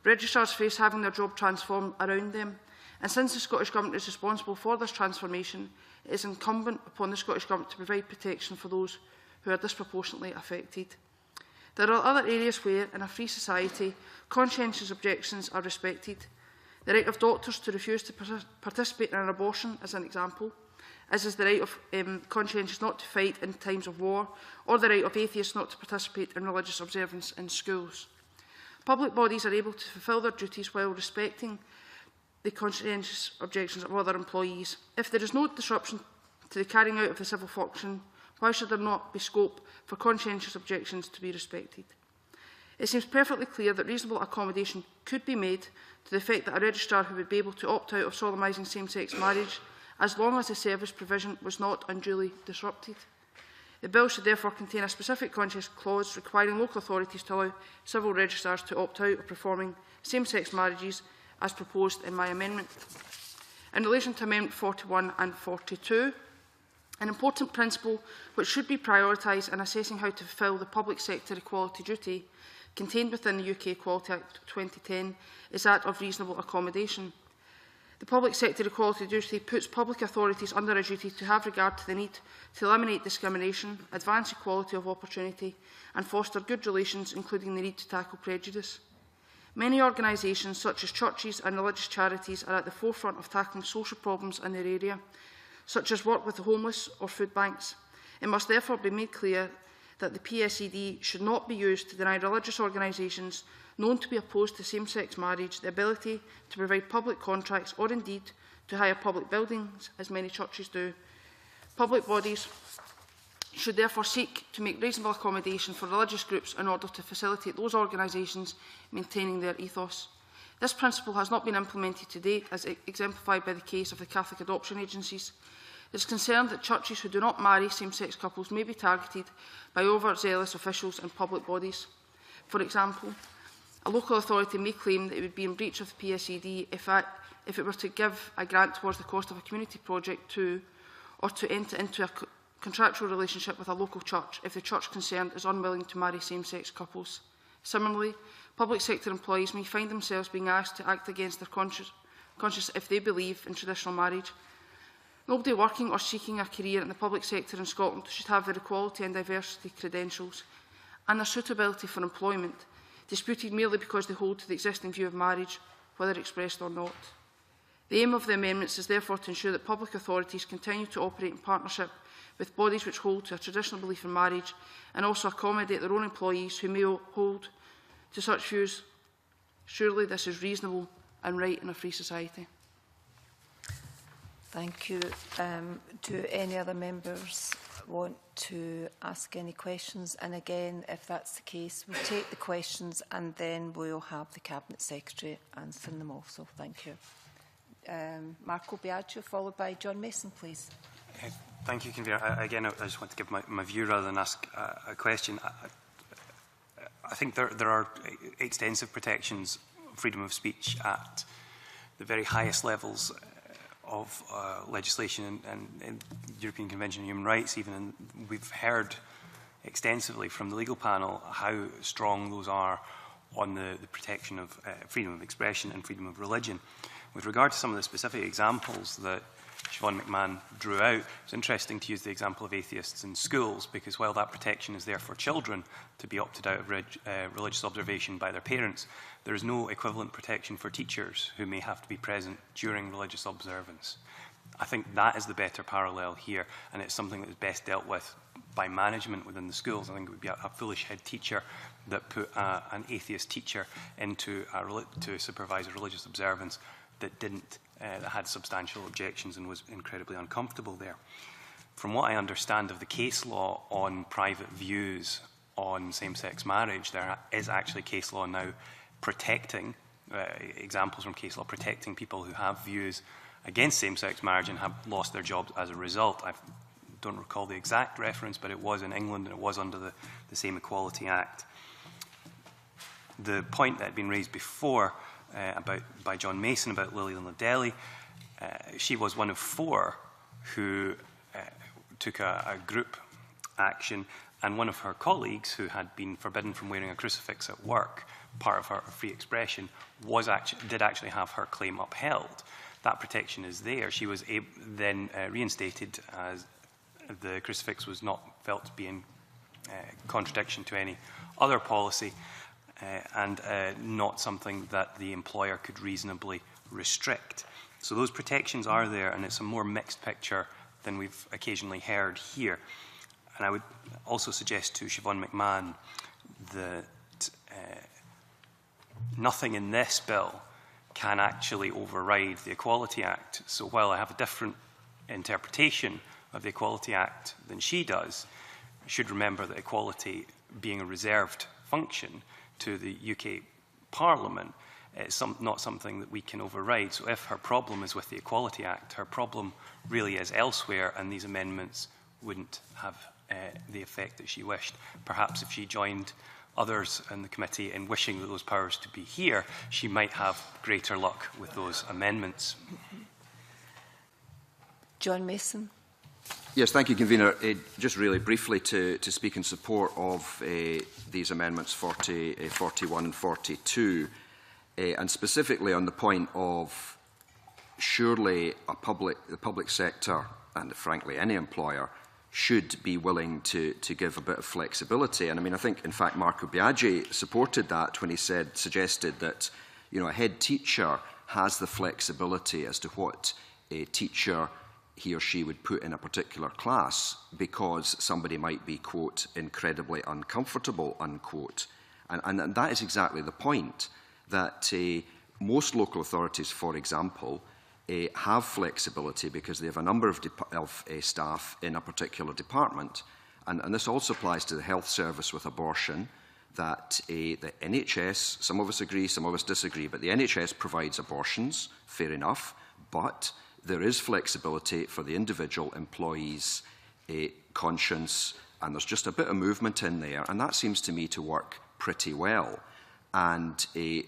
Registrars face having their job transformed around them, and since the Scottish Government is responsible for this transformation, it is incumbent upon the Scottish Government to provide protection for those who are disproportionately affected. There are other areas where, in a free society, conscientious objections are respected. The right of doctors to refuse to participate in an abortion is an example, as is the right of conscientious not to fight in times of war, or the right of atheists not to participate in religious observance in schools. Public bodies are able to fulfil their duties while respecting the conscientious objections of other employees. If there is no disruption to the carrying out of the civil function, why should there not be scope for conscientious objections to be respected? It seems perfectly clear that reasonable accommodation could be made to the effect that a registrar who would be able to opt out of solemnising same-sex marriage, as long as the service provision was not unduly disrupted. The bill should therefore contain a specific conscience clause requiring local authorities to allow civil registrars to opt out of performing same-sex marriages as proposed in my amendment. In relation to Amendment 41 and 42, an important principle which should be prioritised in assessing how to fulfil the public sector equality duty contained within the UK Equality Act 2010 is that of reasonable accommodation. The public sector equality duty puts public authorities under a duty to have regard to the need to eliminate discrimination, advance equality of opportunity and foster good relations, including the need to tackle prejudice. Many organisations, such as churches and religious charities, are at the forefront of tackling social problems in their area, such as work with the homeless or food banks. It must therefore be made clear that the PSED should not be used to deny religious organisations known to be opposed to same-sex marriage the ability to provide public contracts or indeed to hire public buildings, as many churches do. Public bodies should therefore seek to make reasonable accommodation for religious groups in order to facilitate those organisations maintaining their ethos. This principle has not been implemented to date, as exemplified by the case of the Catholic adoption agencies. It is concerned that churches who do not marry same-sex couples may be targeted by overzealous officials and public bodies. For example, a local authority may claim that it would be in breach of the PSED if it were to give a grant towards the cost of a community project to, or to enter into a contractual relationship with a local church if the church concerned is unwilling to marry same-sex couples. Similarly, public sector employees may find themselves being asked to act against their conscience if they believe in traditional marriage. Nobody working or seeking a career in the public sector in Scotland should have their equality and diversity credentials and their suitability for employment disputed merely because they hold to the existing view of marriage, whether expressed or not. The aim of the amendments is therefore to ensure that public authorities continue to operate in partnership with bodies which hold to a traditional belief in marriage and also accommodate their own employees who may hold to such views. Surely this is reasonable and right in a free society. Thank you. Do any other members want to ask any questions? And again, if that's the case, we'll take the questions and then we'll have the Cabinet Secretary answering them also. Thank you. Marco Biagio, followed by John Mason, please. Thank you, Convener. Again, I just want to give my view rather than ask a question. I think there are extensive protections of freedom of speech at the very highest levels of legislation and European Convention on Human Rights even, and we've heard extensively from the legal panel how strong those are on the protection of freedom of expression and freedom of religion. With regard to some of the specific examples that Siobhan McMahon drew out, it's interesting to use the example of atheists in schools, because while that protection is there for children to be opted out of religious observation by their parents, there is no equivalent protection for teachers who may have to be present during religious observance. I think that is the better parallel here, and it's something that is best dealt with by management within the schools. I think it would be a foolish head teacher that put an atheist teacher into to supervise a religious observance that didn't, that had substantial objections and was incredibly uncomfortable there. From what I understand of the case law on private views on same-sex marriage, there is actually case law now protecting, examples from case law protecting people who have views against same-sex marriage and have lost their jobs as a result. I don't recall the exact reference, but it was in England and it was under the same Equality Act. The point that had been raised before by John Mason about Lillian Ladelli, she was one of 4 who took a group action, and one of her colleagues who had been forbidden from wearing a crucifix at work, part of her free expression, did actually have her claim upheld. That protection is there. She was then reinstated as the crucifix was not felt to be in contradiction to any other policy, and not something that the employer could reasonably restrict. So those protections are there, and it's a more mixed picture than we've occasionally heard here. And I would also suggest to Siobhan McMahon that nothing in this bill can actually override the Equality Act. So while I have a different interpretation of the Equality Act than she does, you should remember that equality, being a reserved function to the UK Parliament, is not something that we can override. So if her problem is with the Equality Act, her problem really is elsewhere, and these amendments wouldn't have the effect that she wished. Perhaps if she joined others in the committee in wishing those powers to be here, she might have greater luck with those amendments. John Mason. Yes, thank you, Convener. Just really briefly to speak in support of these amendments 40, 41 and 42, and specifically on the point of surely the public sector, and frankly any employer, should be willing to give a bit of flexibility. And I mean, I think, in fact, Marco Biaggi supported that when he suggested that, you know, a head teacher has the flexibility as to what a teacher he or she would put in a particular class because somebody might be, quote, incredibly uncomfortable, unquote. And that is exactly the point, that most local authorities, for example, have flexibility because they have a number of staff in a particular department. And this also applies to the health service with abortion, that the NHS, some of us agree, some of us disagree, but the NHS provides abortions, fair enough, but there is flexibility for the individual employee's conscience, and there's just a bit of movement in there, and that seems to me to work pretty well. And it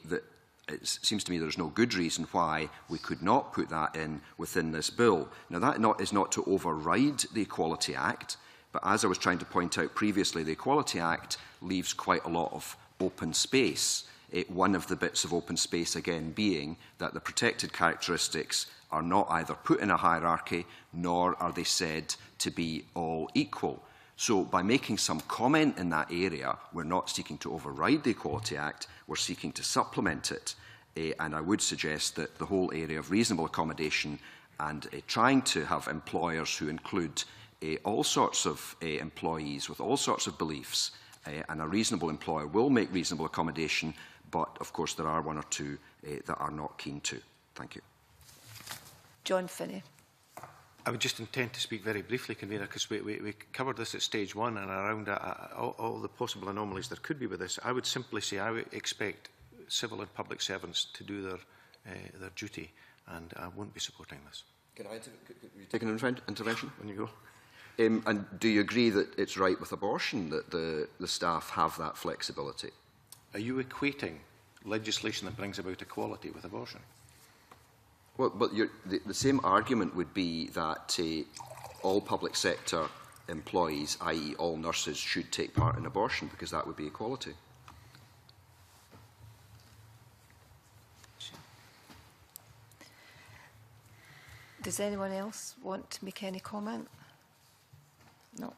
seems to me there's no good reason why we could not put that in within this bill. Now, that is not to override the Equality Act, but as I was trying to point out previously, the Equality Act leaves quite a lot of open space. One of the bits of open space, again, being that the protected characteristics are not either put in a hierarchy, nor are they said to be all equal. So by making some comment in that area, we're not seeking to override the Equality Act, we're seeking to supplement it. and I would suggest that the whole area of reasonable accommodation and trying to have employers who include all sorts of employees with all sorts of beliefs, and a reasonable employer will make reasonable accommodation, but of course there are one or two that are not keen to. Thank you. John Finney. I would just intend to speak very briefly, Convener, because we covered this at stage 1 and around all the possible anomalies there could be with this. I would simply say I would expect civil and public servants to do their duty, and I won't be supporting this. Can I take an intervention? When you go. And do you agree that it's right with abortion that the staff have that flexibility? Are you equating legislation that brings about equality with abortion? Well, but the same argument would be that all public sector employees, i.e. all nurses, should take part in abortion, because that would be equality. Does anyone else want to make any comment? No.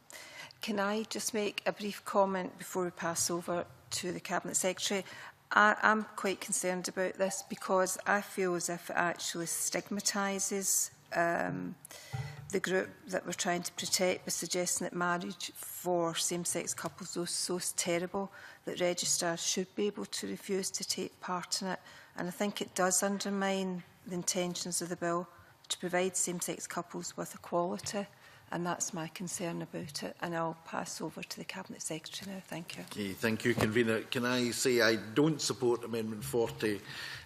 Can I just make a brief comment before we pass over to the Cabinet Secretary? I'm quite concerned about this because I feel as if it actually stigmatises the group that we're trying to protect by suggesting that marriage for same-sex couples is so terrible that registrars should be able to refuse to take part in it. And I think it does undermine the intentions of the bill to provide same-sex couples with equality. And that's my concern about it. And I'll pass over to the Cabinet Secretary now. Thank you. Okay, thank you, Convener. Can I say I don't support Amendment 40?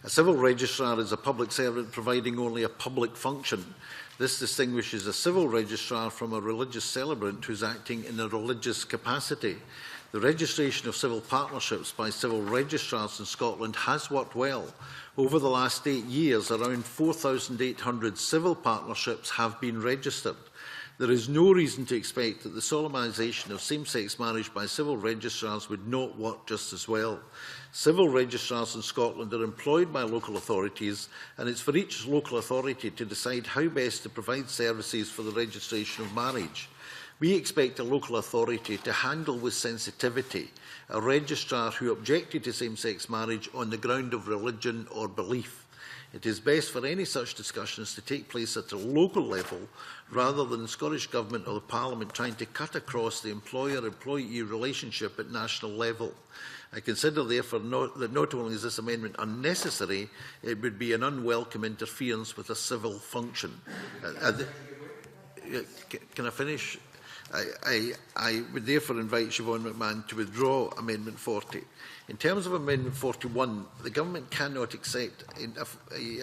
A civil registrar is a public servant providing only a public function. This distinguishes a civil registrar from a religious celebrant who is acting in a religious capacity. The registration of civil partnerships by civil registrars in Scotland has worked well. Over the last 8 years, around 4,800 civil partnerships have been registered. There is no reason to expect that the solemnisation of same-sex marriage by civil registrars would not work just as well. Civil registrars in Scotland are employed by local authorities, and it's for each local authority to decide how best to provide services for the registration of marriage. We expect a local authority to handle with sensitivity a registrar who objected to same-sex marriage on the ground of religion or belief. It is best for any such discussions to take place at a local level rather than the Scottish Government or the Parliament trying to cut across the employer-employee relationship at national level. I consider, therefore, that not only is this amendment unnecessary, it would be an unwelcome interference with a civil function. Can I finish? I would therefore invite Siobhan McMahon to withdraw Amendment 40. In terms of Amendment 41, the Government cannot accept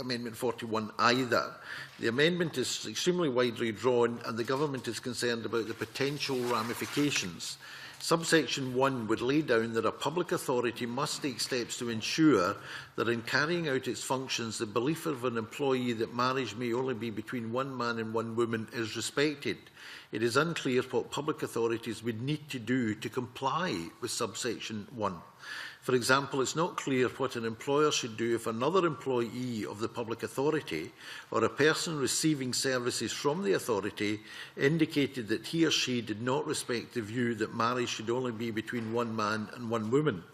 Amendment 41 either. The amendment is extremely widely drawn and the Government is concerned about the potential ramifications. Subsection 1 would lay down that a public authority must take steps to ensure that in carrying out its functions, the belief of an employee that marriage may only be between one man and one woman is respected. It is unclear what public authorities would need to do to comply with subsection 1. For example, it's not clear what an employer should do if another employee of the public authority or a person receiving services from the authority indicated that he or she did not respect the view that marriage should only be between one man and one woman.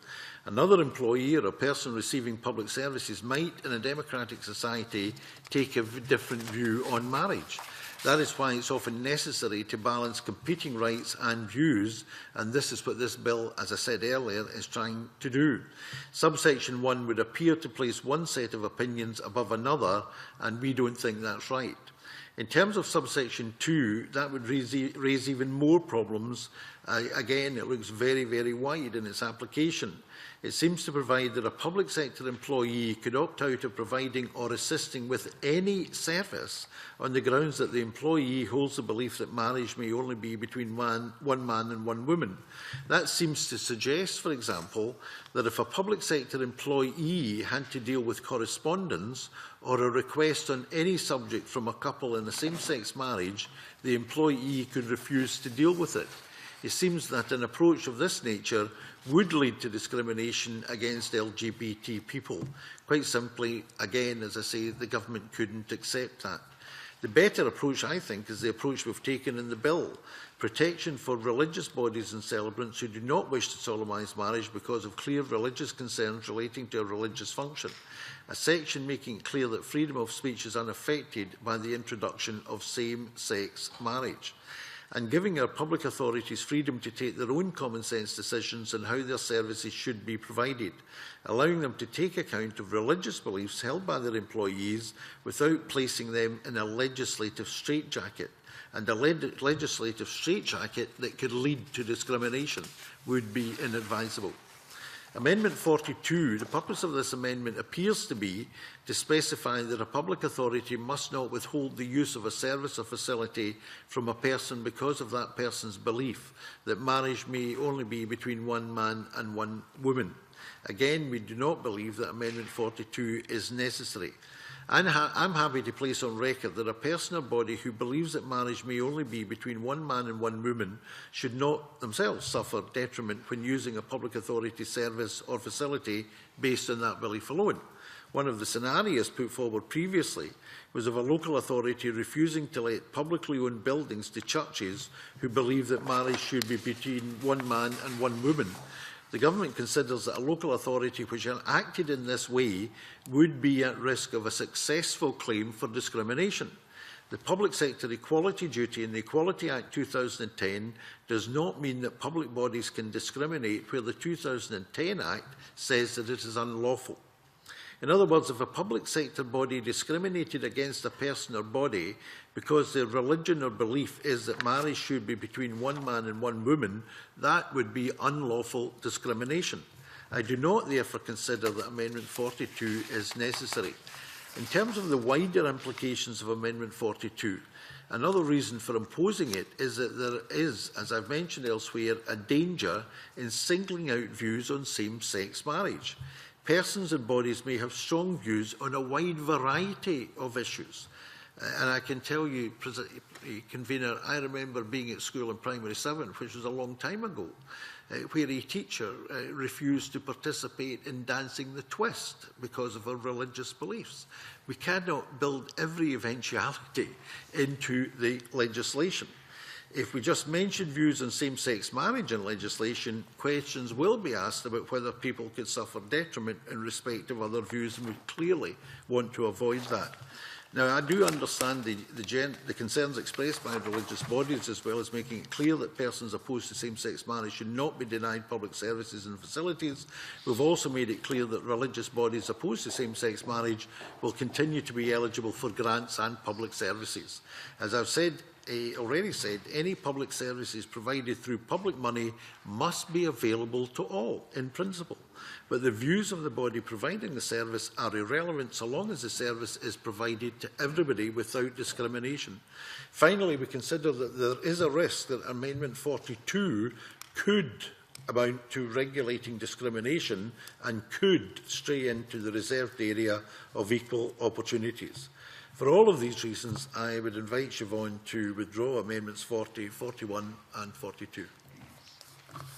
Another employee or a person receiving public services might, in a democratic society, take a different view on marriage. That is why it's often necessary to balance competing rights and views, and this is what this bill, as I said earlier, is trying to do. Subsection 1 would appear to place one set of opinions above another, and we don't think that's right. In terms of subsection 2, that would raise even more problems. Again, it looks very, very wide in its application. It seems to provide that a public sector employee could opt out of providing or assisting with any service on the grounds that the employee holds the belief that marriage may only be between one man and one woman. That seems to suggest, for example, that if a public sector employee had to deal with correspondence or a request on any subject from a couple in a same-sex marriage, the employee could refuse to deal with it. It seems that an approach of this nature would lead to discrimination against LGBT people. Quite simply, again, as I say, the Government couldn't accept that. The better approach, I think, is the approach we've taken in the bill, protection for religious bodies and celebrants who do not wish to solemnise marriage because of clear religious concerns relating to a religious function, a section making it clear that freedom of speech is unaffected by the introduction of same-sex marriage, and giving our public authorities freedom to take their own common-sense decisions on how their services should be provided, allowing them to take account of religious beliefs held by their employees without placing them in a legislative straitjacket. And a legislative straitjacket that could lead to discrimination would be inadvisable. Amendment 42, the purpose of this amendment appears to be to specify that a public authority must not withhold the use of a service or facility from a person because of that person's belief that marriage may only be between one man and one woman. Again, we do not believe that Amendment 42 is necessary. I'm happy to place on record that a person or body who believes that marriage may only be between one man and one woman should not themselves suffer detriment when using a public authority service or facility based on that belief alone. One of the scenarios put forward previously was of a local authority refusing to let publicly owned buildings to churches who believe that marriage should be between one man and one woman. The government considers that a local authority which acted in this way would be at risk of a successful claim for discrimination. The Public Sector Equality Duty in the Equality Act 2010 does not mean that public bodies can discriminate where the 2010 Act says that it is unlawful. In other words, if a public sector body discriminated against a person or body because their religion or belief is that marriage should be between one man and one woman, that would be unlawful discrimination. I do not therefore consider that Amendment 42 is necessary. In terms of the wider implications of Amendment 42, another reason for imposing it is that there is, as I've mentioned elsewhere, a danger in singling out views on same-sex marriage. Persons and bodies may have strong views on a wide variety of issues. And I can tell you, Convener, I remember being at school in Primary 7, which was a long time ago, where a teacher refused to participate in dancing the twist because of her religious beliefs. We cannot build every eventuality into the legislation. If we just mention views on same-sex marriage in legislation, questions will be asked about whether people could suffer detriment in respect of other views, and we clearly want to avoid that. Now, I do understand the concerns expressed by religious bodies, as well as making it clear that persons opposed to same-sex marriage should not be denied public services and facilities. We've also made it clear that religious bodies opposed to same-sex marriage will continue to be eligible for grants and public services. As I've already said, any public services provided through public money must be available to all, in principle. But the views of the body providing the service are irrelevant so long as the service is provided to everybody without discrimination. Finally, we consider that there is a risk that Amendment 42 could amount to regulating discrimination and could stray into the reserved area of equal opportunities. For all of these reasons, I would invite Siobhan to withdraw Amendments 40, 41 and 42.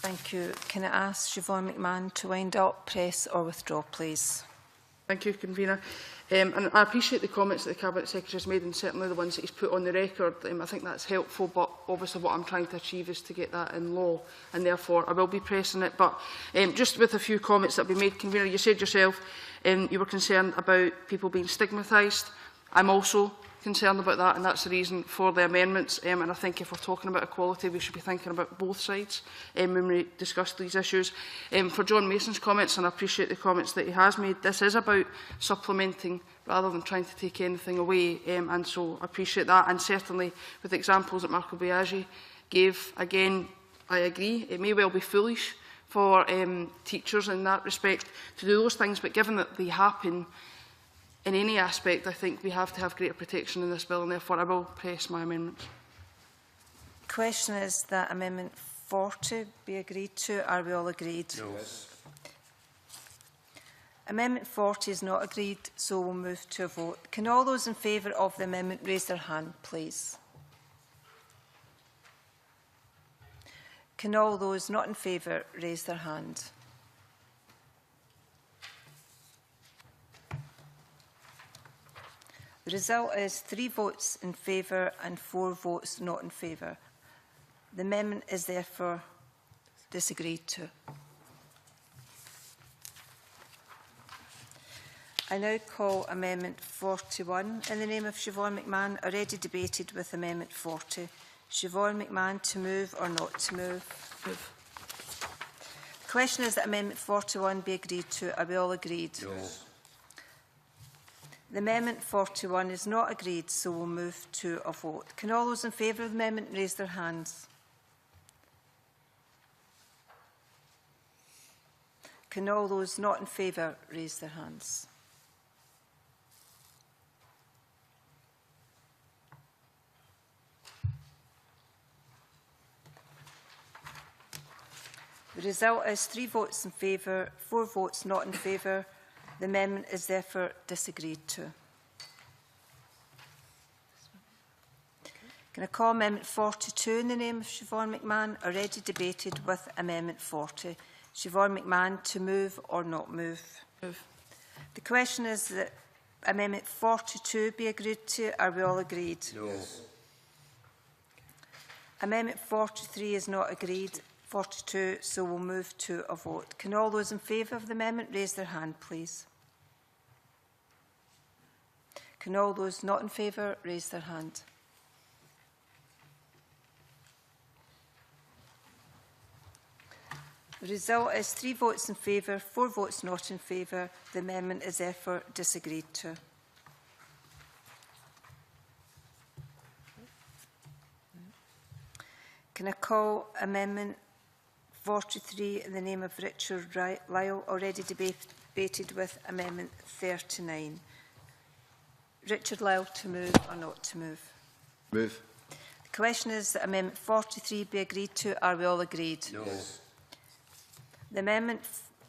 Thank you. Can I ask Siobhan McMahon to wind up, press or withdraw, please? Thank you, Convener. And I appreciate the comments that the Cabinet Secretary has made, and certainly the ones that he's put on the record. I think that's helpful, but obviously what I'm trying to achieve is to get that in law, and therefore I will be pressing it. But just with a few comments that have been made, Convener, you said yourself you were concerned about people being stigmatised. I'm also concerned about that, and that's the reason for the amendments. And I think if we're talking about equality, we should be thinking about both sides when we discuss these issues. For John Mason's comments, and I appreciate the comments that he has made, this is about supplementing rather than trying to take anything away, and so I appreciate that. And certainly with the examples that Marco Biaggi gave, again, I agree, it may well be foolish for teachers in that respect to do those things, but given that they happen in any aspect, I think we have to have greater protection in this bill, and therefore I will press my amendments. The question is that Amendment 40 be agreed to. Are we all agreed? No. Yes. Amendment 40 is not agreed, so we'll move to a vote. Can all those in favour of the amendment raise their hand, please? Can all those not in favour raise their hand? The result is 3 votes in favour and 4 votes not in favour. The amendment is therefore disagreed to. I now call Amendment 41 in the name of Siobhan McMahon, already debated with Amendment 40. Siobhan McMahon, to move or not to move? Move. The question is that Amendment 41 be agreed to. Are we all agreed? No. The Amendment 41 is not agreed, so we'll move to a vote. Can all those in favour of the amendment raise their hands? Can all those not in favour raise their hands? The result is 3 votes in favour, 4 votes not in favour. The amendment is therefore disagreed to. Can I call Amendment 42 in the name of Siobhan McMahon, already debated with Amendment 40? Siobhan McMahon, to move or not move? Move. The question is that Amendment 42 be agreed to. Are we all agreed? No. Amendment 43 is not agreed. 42, so we'll move to a vote. Can all those in favour of the amendment raise their hand, please? Can all those not in favour raise their hand? The result is 3 votes in favour, 4 votes not in favour. The amendment is therefore disagreed to. Can I call Amendment 43 in the name of Richard Lyle, already debated with Amendment 39. Richard Lyle, to move or not to move? Move. The question is that Amendment 43 be agreed to. Are we all agreed? No. The Amendment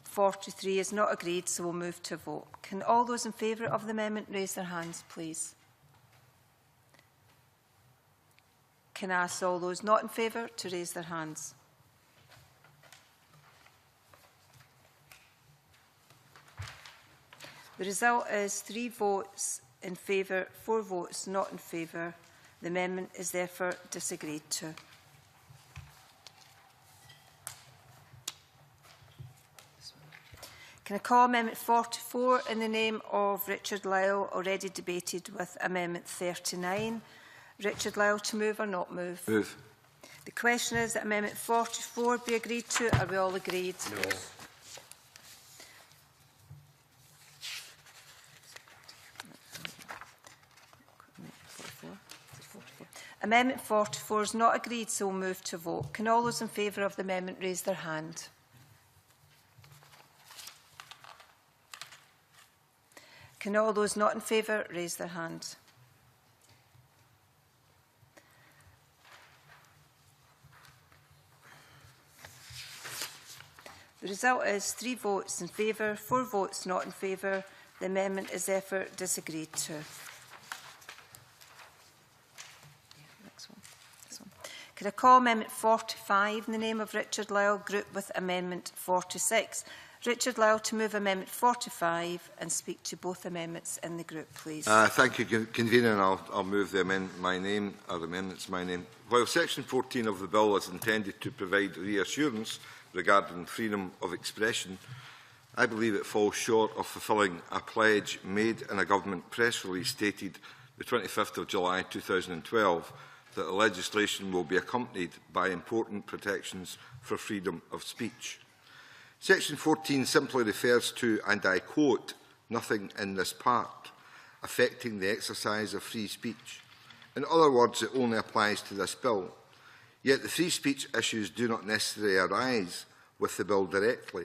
43 is not agreed, so we'll move to a vote. Can all those in favour of the amendment raise their hands, please? Can I ask all those not in favour to raise their hands? The result is 3 votes in favour, 4 votes not in favour. The amendment is therefore disagreed to. Can I call Amendment 44 in the name of Richard Lyle, already debated with Amendment 39? Richard Lyle, to move or not move? Move. The question is that Amendment 44 be agreed to. Are we all agreed? No. Amendment 44 is not agreed, so we'll move to vote. Can all those in favour of the amendment raise their hand? Can all those not in favour raise their hand? The result is 3 votes in favour, 4 votes not in favour. The amendment is therefore disagreed to. Could I call Amendment 45 in the name of Richard Lyle, grouped with Amendment 46? Richard Lyle, to move Amendment 45 and speak to both amendments in the group, please. Thank you, Convener, and I'll move the amendment my name, or the amendments my name. While Section 14 of the Bill is intended to provide reassurance regarding freedom of expression, I believe it falls short of fulfilling a pledge made in a government press release dated the 25th of July 2012 that the legislation will be accompanied by important protections for freedom of speech. Section 14 simply refers to, and I quote, nothing in this part affecting the exercise of free speech. In other words, it only applies to this bill. Yet the free speech issues do not necessarily arise with the bill directly.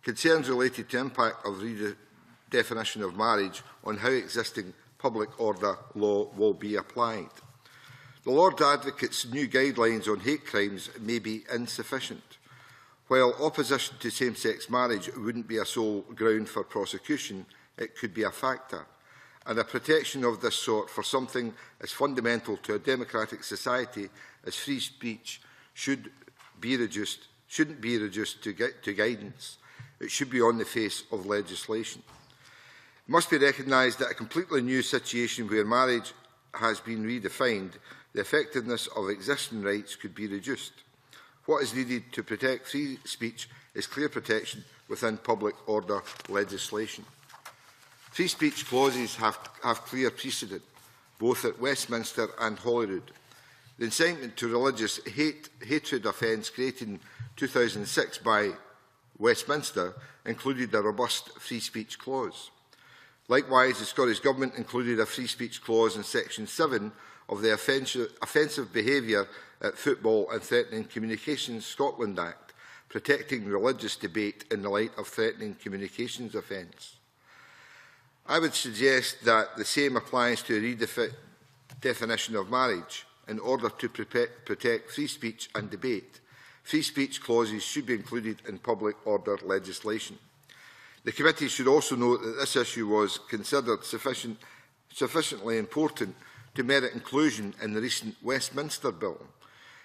Concerns related to impact of redefinition of marriage on how existing public order law will be applied. The Lord Advocate's new guidelines on hate crimes may be insufficient. While opposition to same-sex marriage wouldn't be a sole ground for prosecution, it could be a factor. And a protection of this sort for something as fundamental to a democratic society as free speech shouldn't be reduced to guidance. It should be on the face of legislation. It must be recognised that a completely new situation where marriage has been redefined the effectiveness of existing rights could be reduced. What is needed to protect free speech is clear protection within public order legislation. Free speech clauses have clear precedent, both at Westminster and Holyrood. The incitement to religious hatred offence created in 2006 by Westminster included a robust free speech clause. Likewise, the Scottish Government included a free speech clause in Section 7 of the Offensive Behaviour at Football and Threatening Communications Scotland Act, protecting religious debate in the light of threatening communications offence. I would suggest that the same applies to a redefinition of marriage. In order to protect free speech and debate, free speech clauses should be included in public order legislation. The committee should also note that this issue was considered sufficiently important to merit inclusion in the recent Westminster Bill.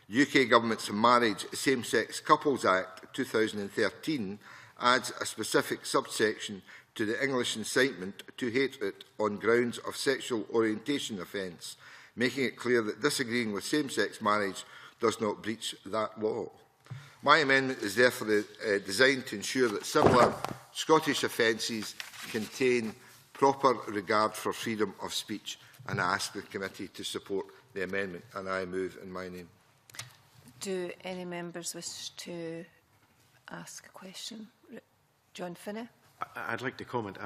The UK Government's Marriage Same-Sex Couples Act 2013 adds a specific subsection to the English incitement to hatred on grounds of sexual orientation offence, making it clear that disagreeing with same-sex marriage does not breach that law. My amendment is therefore designed to ensure that similar Scottish offences contain proper regard for freedom of speech, and I ask the committee to support the amendment, and I move in my name. Do any members wish to ask a question? John Finney? I'd like to comment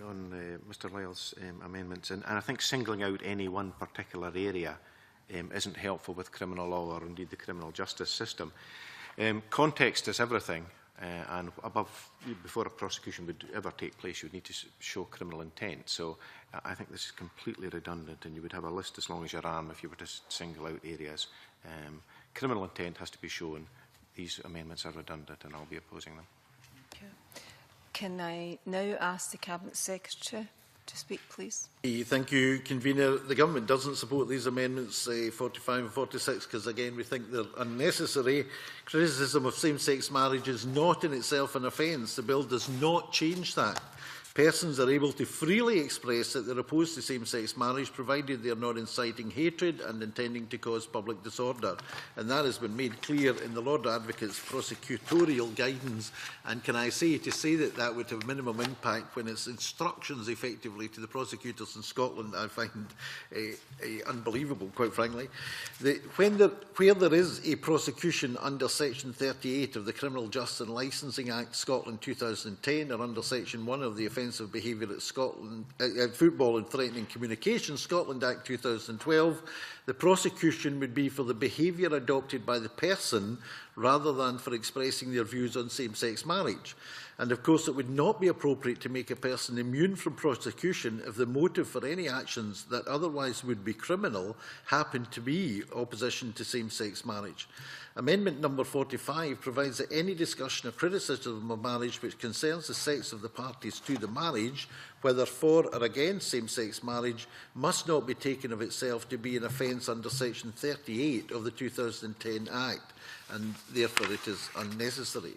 on Mr Lyle's amendments, and I think singling out any one particular area isn't helpful with criminal law or indeed the criminal justice system. Context is everything, and before a prosecution would ever take place, you would need to show criminal intent. So I think this is completely redundant, and you would have a list as long as your arm if you were to single out areas. Criminal intent has to be shown. These amendments are redundant, and I'll be opposing them. Can I now ask the Cabinet Secretary to speak, please? Thank you, Convener. The Government doesn't support these amendments 45 and 46 because, again, we think they're unnecessary. Criticism of same-sex marriage is not in itself an offence. The bill does not change that. Persons are able to freely express that they're opposed to same-sex marriage, provided they are not inciting hatred and intending to cause public disorder. And that has been made clear in the Lord Advocate's prosecutorial guidance. And can I say, to say that that would have minimum impact when it's instructions effectively to the prosecutors in Scotland, I find unbelievable, quite frankly. Where there is a prosecution under Section 38 of the Criminal Justice and Licensing Act Scotland 2010, or under Section 1 of the Offensive Behaviour at Football and Threatening Communications Scotland Act 2012, the prosecution would be for the behaviour adopted by the person rather than for expressing their views on same-sex marriage. And of course, it would not be appropriate to make a person immune from prosecution if the motive for any actions that otherwise would be criminal happened to be opposition to same-sex marriage. Amendment number 45 provides that any discussion or criticism of marriage which concerns the sex of the parties to the marriage, whether for or against same-sex marriage, must not be taken of itself to be an offence under Section 38 of the 2010 Act, and therefore it is unnecessary.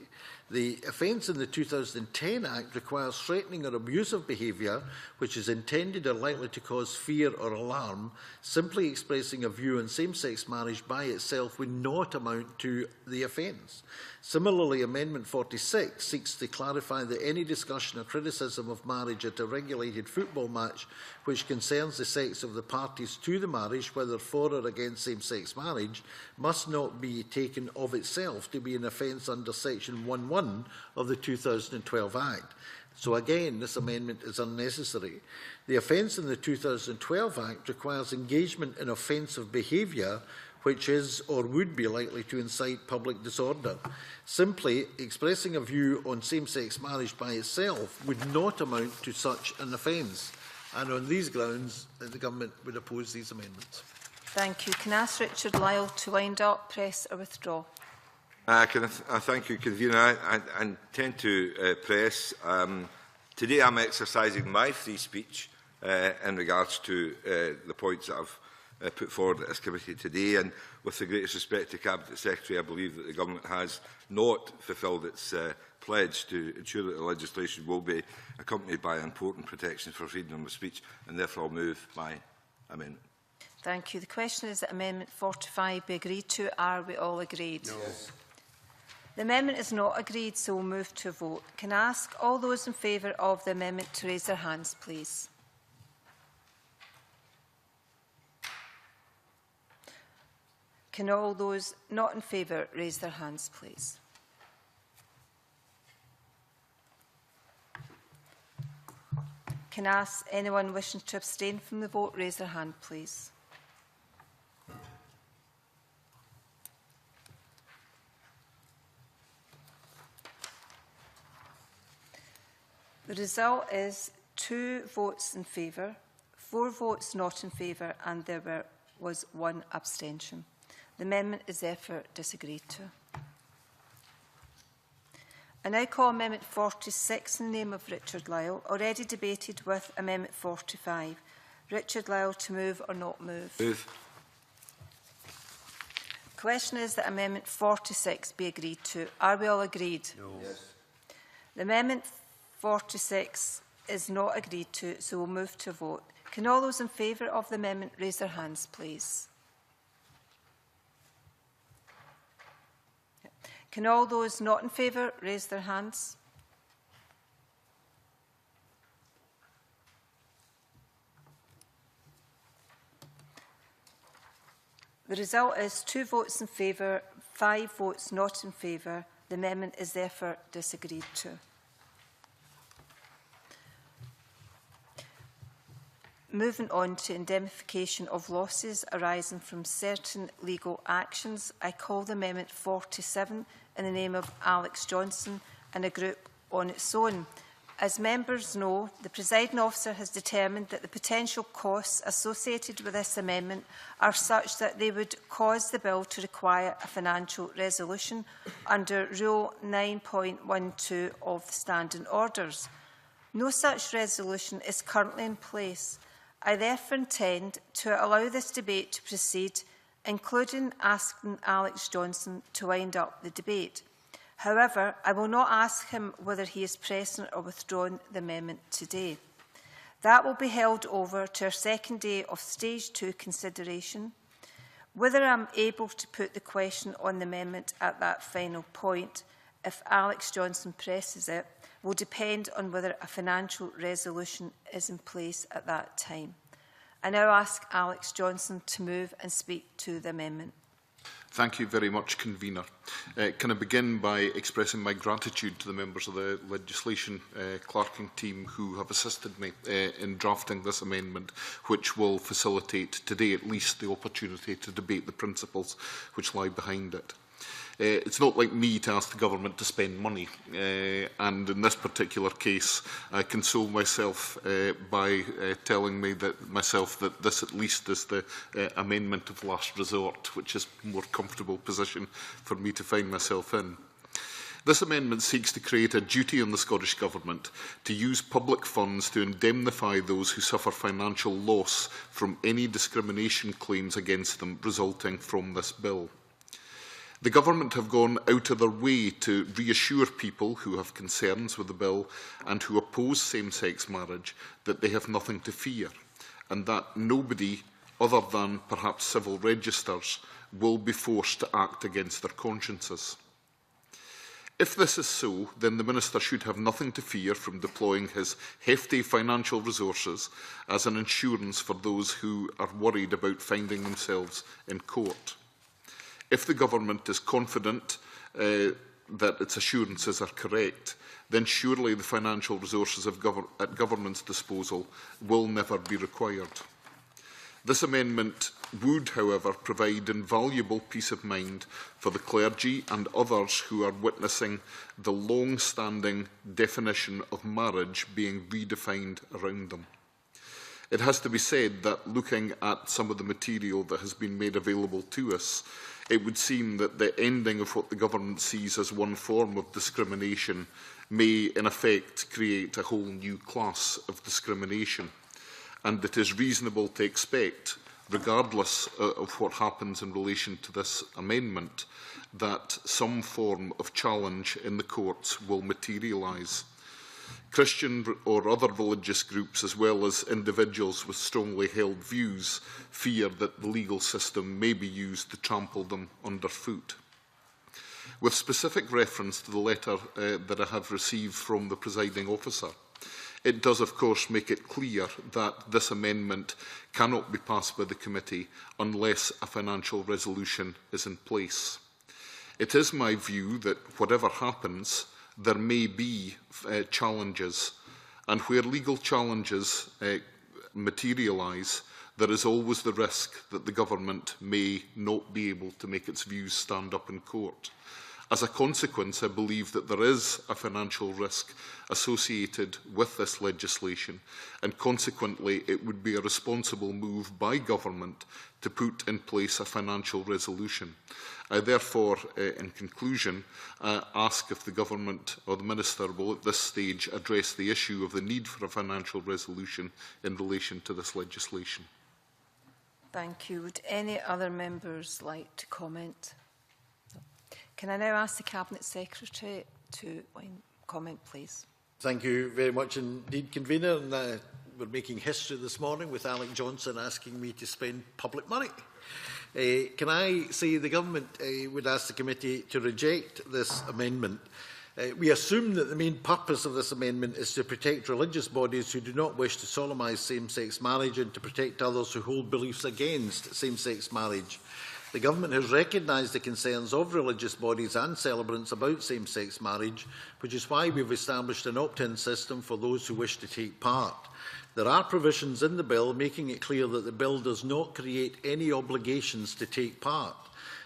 The offence in the 2010 Act requires threatening or abusive behaviour which is intended or likely to cause fear or alarm. Simply expressing a view on same-sex marriage by itself would not amount to the offence. Similarly, Amendment 46 seeks to clarify that any discussion or criticism of marriage at a regulated football match which concerns the sex of the parties to the marriage, whether for or against same-sex marriage, must not be taken of itself to be an offence under Section 1.1 of the 2012 Act. So again, this amendment is unnecessary. The offence in the 2012 Act requires engagement in offensive behaviour which is or would be likely to incite public disorder. Simply expressing a view on same-sex marriage by itself would not amount to such an offence. And on these grounds, the Government would oppose these amendments. Thank you. Can I ask Richard Lyle to wind up, press or withdraw? Thank you, Convener. I intend to press. Today I'm exercising my free speech in regards to the points that I've put forward at this committee today, and with the greatest respect to Cabinet Secretary, I believe that the Government has not fulfilled its pledge to ensure that the legislation will be accompanied by important protection for freedom of speech, and therefore I'll move my amendment. Thank you. The question is that Amendment 45 be agreed to. Are we all agreed? No. Yes. The amendment is not agreed, so we'll move to a vote. Can I ask all those in favour of the amendment to raise their hands, please? Can all those not in favour raise their hands, please? Can I ask anyone wishing to abstain from the vote raise their hand, please? The result is 2 votes in favour, 4 votes not in favour, and there was 1 abstention. The amendment is therefore disagreed to. I now call Amendment 46 in the name of Richard Lyle, already debated with Amendment 45. Richard Lyle, to move or not move? Move. The question is that Amendment 46 be agreed to. Are we all agreed? No. Yes. The Amendment 46 is not agreed to, so we'll move to a vote. Can all those in favour of the amendment raise their hands, please? Can all those not in favour raise their hands? The result is 2 votes in favour, 5 votes not in favour. The amendment is therefore disagreed to. Moving on to indemnification of losses arising from certain legal actions, I call the Amendment 47 in the name of Alex Johnson and a group on its own. As members know, the presiding officer has determined that the potential costs associated with this amendment are such that they would cause the bill to require a financial resolution under Rule 9.12 of the Standing Orders. No such resolution is currently in place. I therefore intend to allow this debate to proceed, including asking Alex Johnson to wind up the debate. However, I will not ask him whether he is present or withdrawn the amendment today. That will be held over to our second day of Stage 2 consideration. Whether I am able to put the question on the amendment at that final point, if Alex Johnson presses it, will depend on whether a financial resolution is in place at that time. I now ask Alex Johnson to move and speak to the amendment. Thank you very much, Convener. Can I begin by expressing my gratitude to the members of the legislation clerking team who have assisted me in drafting this amendment, which will facilitate today at least the opportunity to debate the principles which lie behind it. It's not like me to ask the government to spend money, and in this particular case, I console myself by telling myself that this at least is the amendment of last resort, which is a more comfortable position for me to find myself in. This amendment seeks to create a duty on the Scottish Government to use public funds to indemnify those who suffer financial loss from any discrimination claims against them resulting from this bill. The Government have gone out of their way to reassure people who have concerns with the bill and who oppose same-sex marriage that they have nothing to fear, and that nobody, other than perhaps civil registers, will be forced to act against their consciences. If this is so, then the Minister should have nothing to fear from deploying his hefty financial resources as an insurance for those who are worried about finding themselves in court. If the Government is confident that its assurances are correct, then surely the financial resources at Government's disposal will never be required. This amendment would, however, provide invaluable peace of mind for the clergy and others who are witnessing the long-standing definition of marriage being redefined around them. It has to be said that looking at some of the material that has been made available to us, it would seem that the ending of what the Government sees as one form of discrimination may, in effect, create a whole new class of discrimination. And it is reasonable to expect, regardless of what happens in relation to this amendment, that some form of challenge in the courts will materialise. Christian or other religious groups, as well as individuals with strongly held views, fear that the legal system may be used to trample them underfoot. With specific reference to the letter that I have received from the presiding officer, it does of course make it clear that this amendment cannot be passed by the committee unless a financial resolution is in place. It is my view that whatever happens, there may be challenges, and where legal challenges materialise, there is always the risk that the government may not be able to make its views stand up in court. As a consequence, I believe that there is a financial risk associated with this legislation, and consequently it would be a responsible move by government to put in place a financial resolution. I therefore, in conclusion, ask if the government or the Minister will at this stage address the issue of the need for a financial resolution in relation to this legislation. Thank you. Would any other members like to comment? Can I now ask the Cabinet Secretary to comment, please? Thank you very much indeed, Convener. And, we're making history this morning with Alec Johnson asking me to spend public money. Can I say the Government would ask the committee to reject this amendment? We assume that the main purpose of this amendment is to protect religious bodies who do not wish to solemnise same-sex marriage and to protect others who hold beliefs against same-sex marriage. The Government has recognised the concerns of religious bodies and celebrants about same-sex marriage, which is why we have established an opt-in system for those who wish to take part. There are provisions in the bill making it clear that the bill does not create any obligations to take part,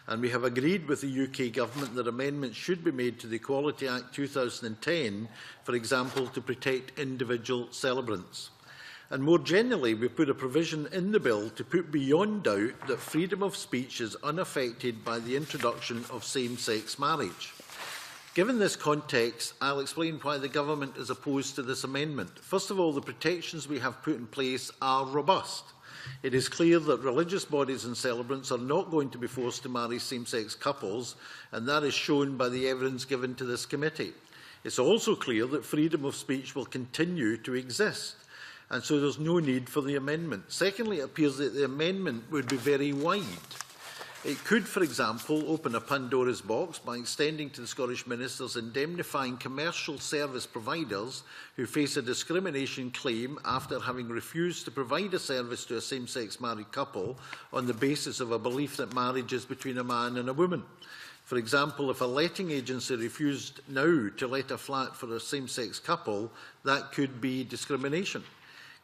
and we have agreed with the UK Government that amendments should be made to the Equality Act 2010, for example, to protect individual celebrants. And more generally, we put a provision in the bill to put beyond doubt that freedom of speech is unaffected by the introduction of same-sex marriage. Given this context, I'll explain why the Government is opposed to this amendment. First of all, the protections we have put in place are robust. It is clear that religious bodies and celebrants are not going to be forced to marry same-sex couples, and that is shown by the evidence given to this committee. It's also clear that freedom of speech will continue to exist, and so there's no need for the amendment. Secondly, it appears that the amendment would be very wide. It could, for example, open a Pandora's box by extending to the Scottish Ministers indemnifying commercial service providers who face a discrimination claim after having refused to provide a service to a same-sex married couple on the basis of a belief that marriage is between a man and a woman. For example, if a letting agency refused now to let a flat for a same-sex couple, that could be discrimination.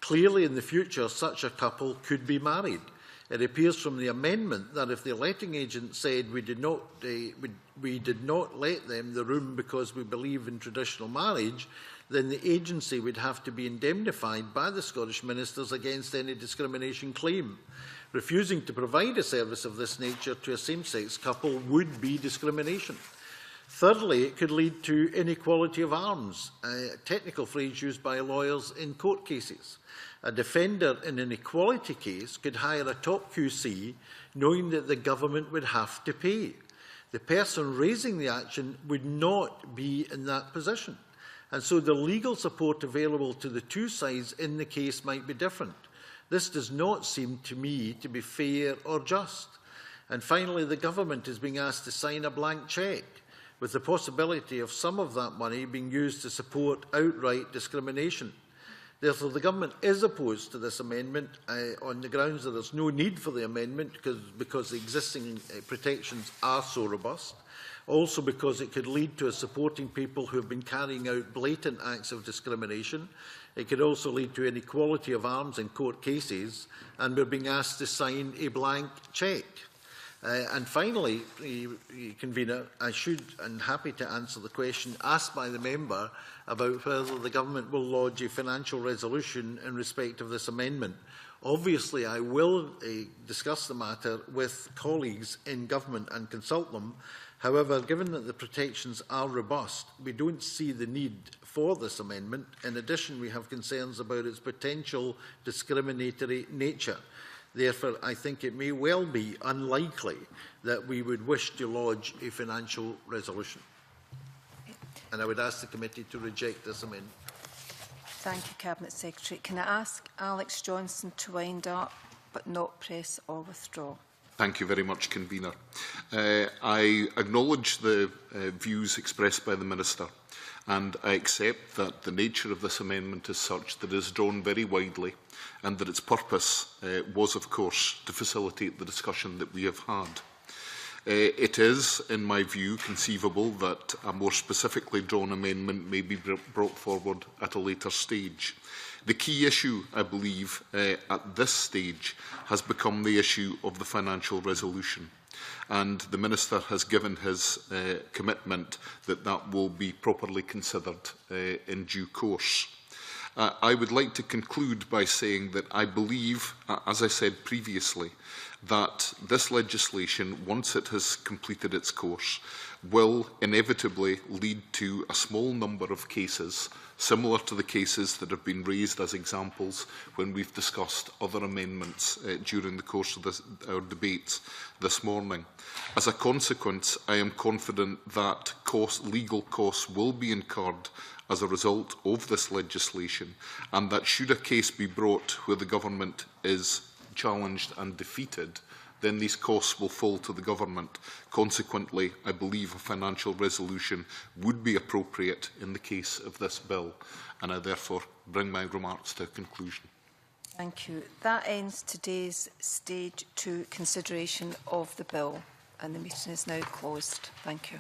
Clearly, in the future, such a couple could be married. It appears from the amendment that if the letting agent said we did not let them the room because we believe in traditional marriage, then the agency would have to be indemnified by the Scottish Ministers against any discrimination claim. Refusing to provide a service of this nature to a same-sex couple would be discrimination. Thirdly, it could lead to inequality of arms, a technical phrase used by lawyers in court cases. A defender in an equality case could hire a top QC knowing that the government would have to pay. The person raising the action would not be in that position, and so the legal support available to the two sides in the case might be different. This does not seem to me to be fair or just. And finally, the government is being asked to sign a blank cheque, with the possibility of some of that money being used to support outright discrimination. Therefore, the Government is opposed to this amendment on the grounds that there is no need for the amendment because the existing protections are so robust, also because it could lead to supporting people who have been carrying out blatant acts of discrimination. It could also lead to inequality of arms in court cases, and we are being asked to sign a blank cheque. And finally, Convener, I should and happy to answer the question asked by the member about whether the Government will lodge a financial resolution in respect of this amendment. Obviously, I will discuss the matter with colleagues in Government and consult them. However, given that the protections are robust, we don't see the need for this amendment. In addition, we have concerns about its potential discriminatory nature. Therefore, I think it may well be unlikely that we would wish to lodge a financial resolution. And I would ask the committee to reject this amendment. Thank you, Cabinet Secretary. Can I ask Alex Johnson to wind up, but not press or withdraw? Thank you very much, Convener. I acknowledge the views expressed by the Minister, and I accept that the nature of this amendment is such that it is drawn very widely, and that its purpose was, of course, to facilitate the discussion that we have had. It is, in my view, conceivable that a more specifically drawn amendment may be brought forward at a later stage. The key issue, I believe, at this stage has become the issue of the financial resolution. And the Minister has given his commitment that that will be properly considered in due course. I would like to conclude by saying that I believe, as I said previously, that this legislation, once it has completed its course, will inevitably lead to a small number of cases, similar to the cases that have been raised as examples when we've discussed other amendments during the course of our debates this morning. As a consequence, I am confident that legal costs will be incurred as a result of this legislation, and that should a case be brought where the government is challenged and defeated, then these costs will fall to the government. Consequently, I believe a financial resolution would be appropriate in the case of this bill, and I therefore bring my remarks to a conclusion. Thank you. That ends today's Stage 2 consideration of the bill, and the meeting is now closed. Thank you.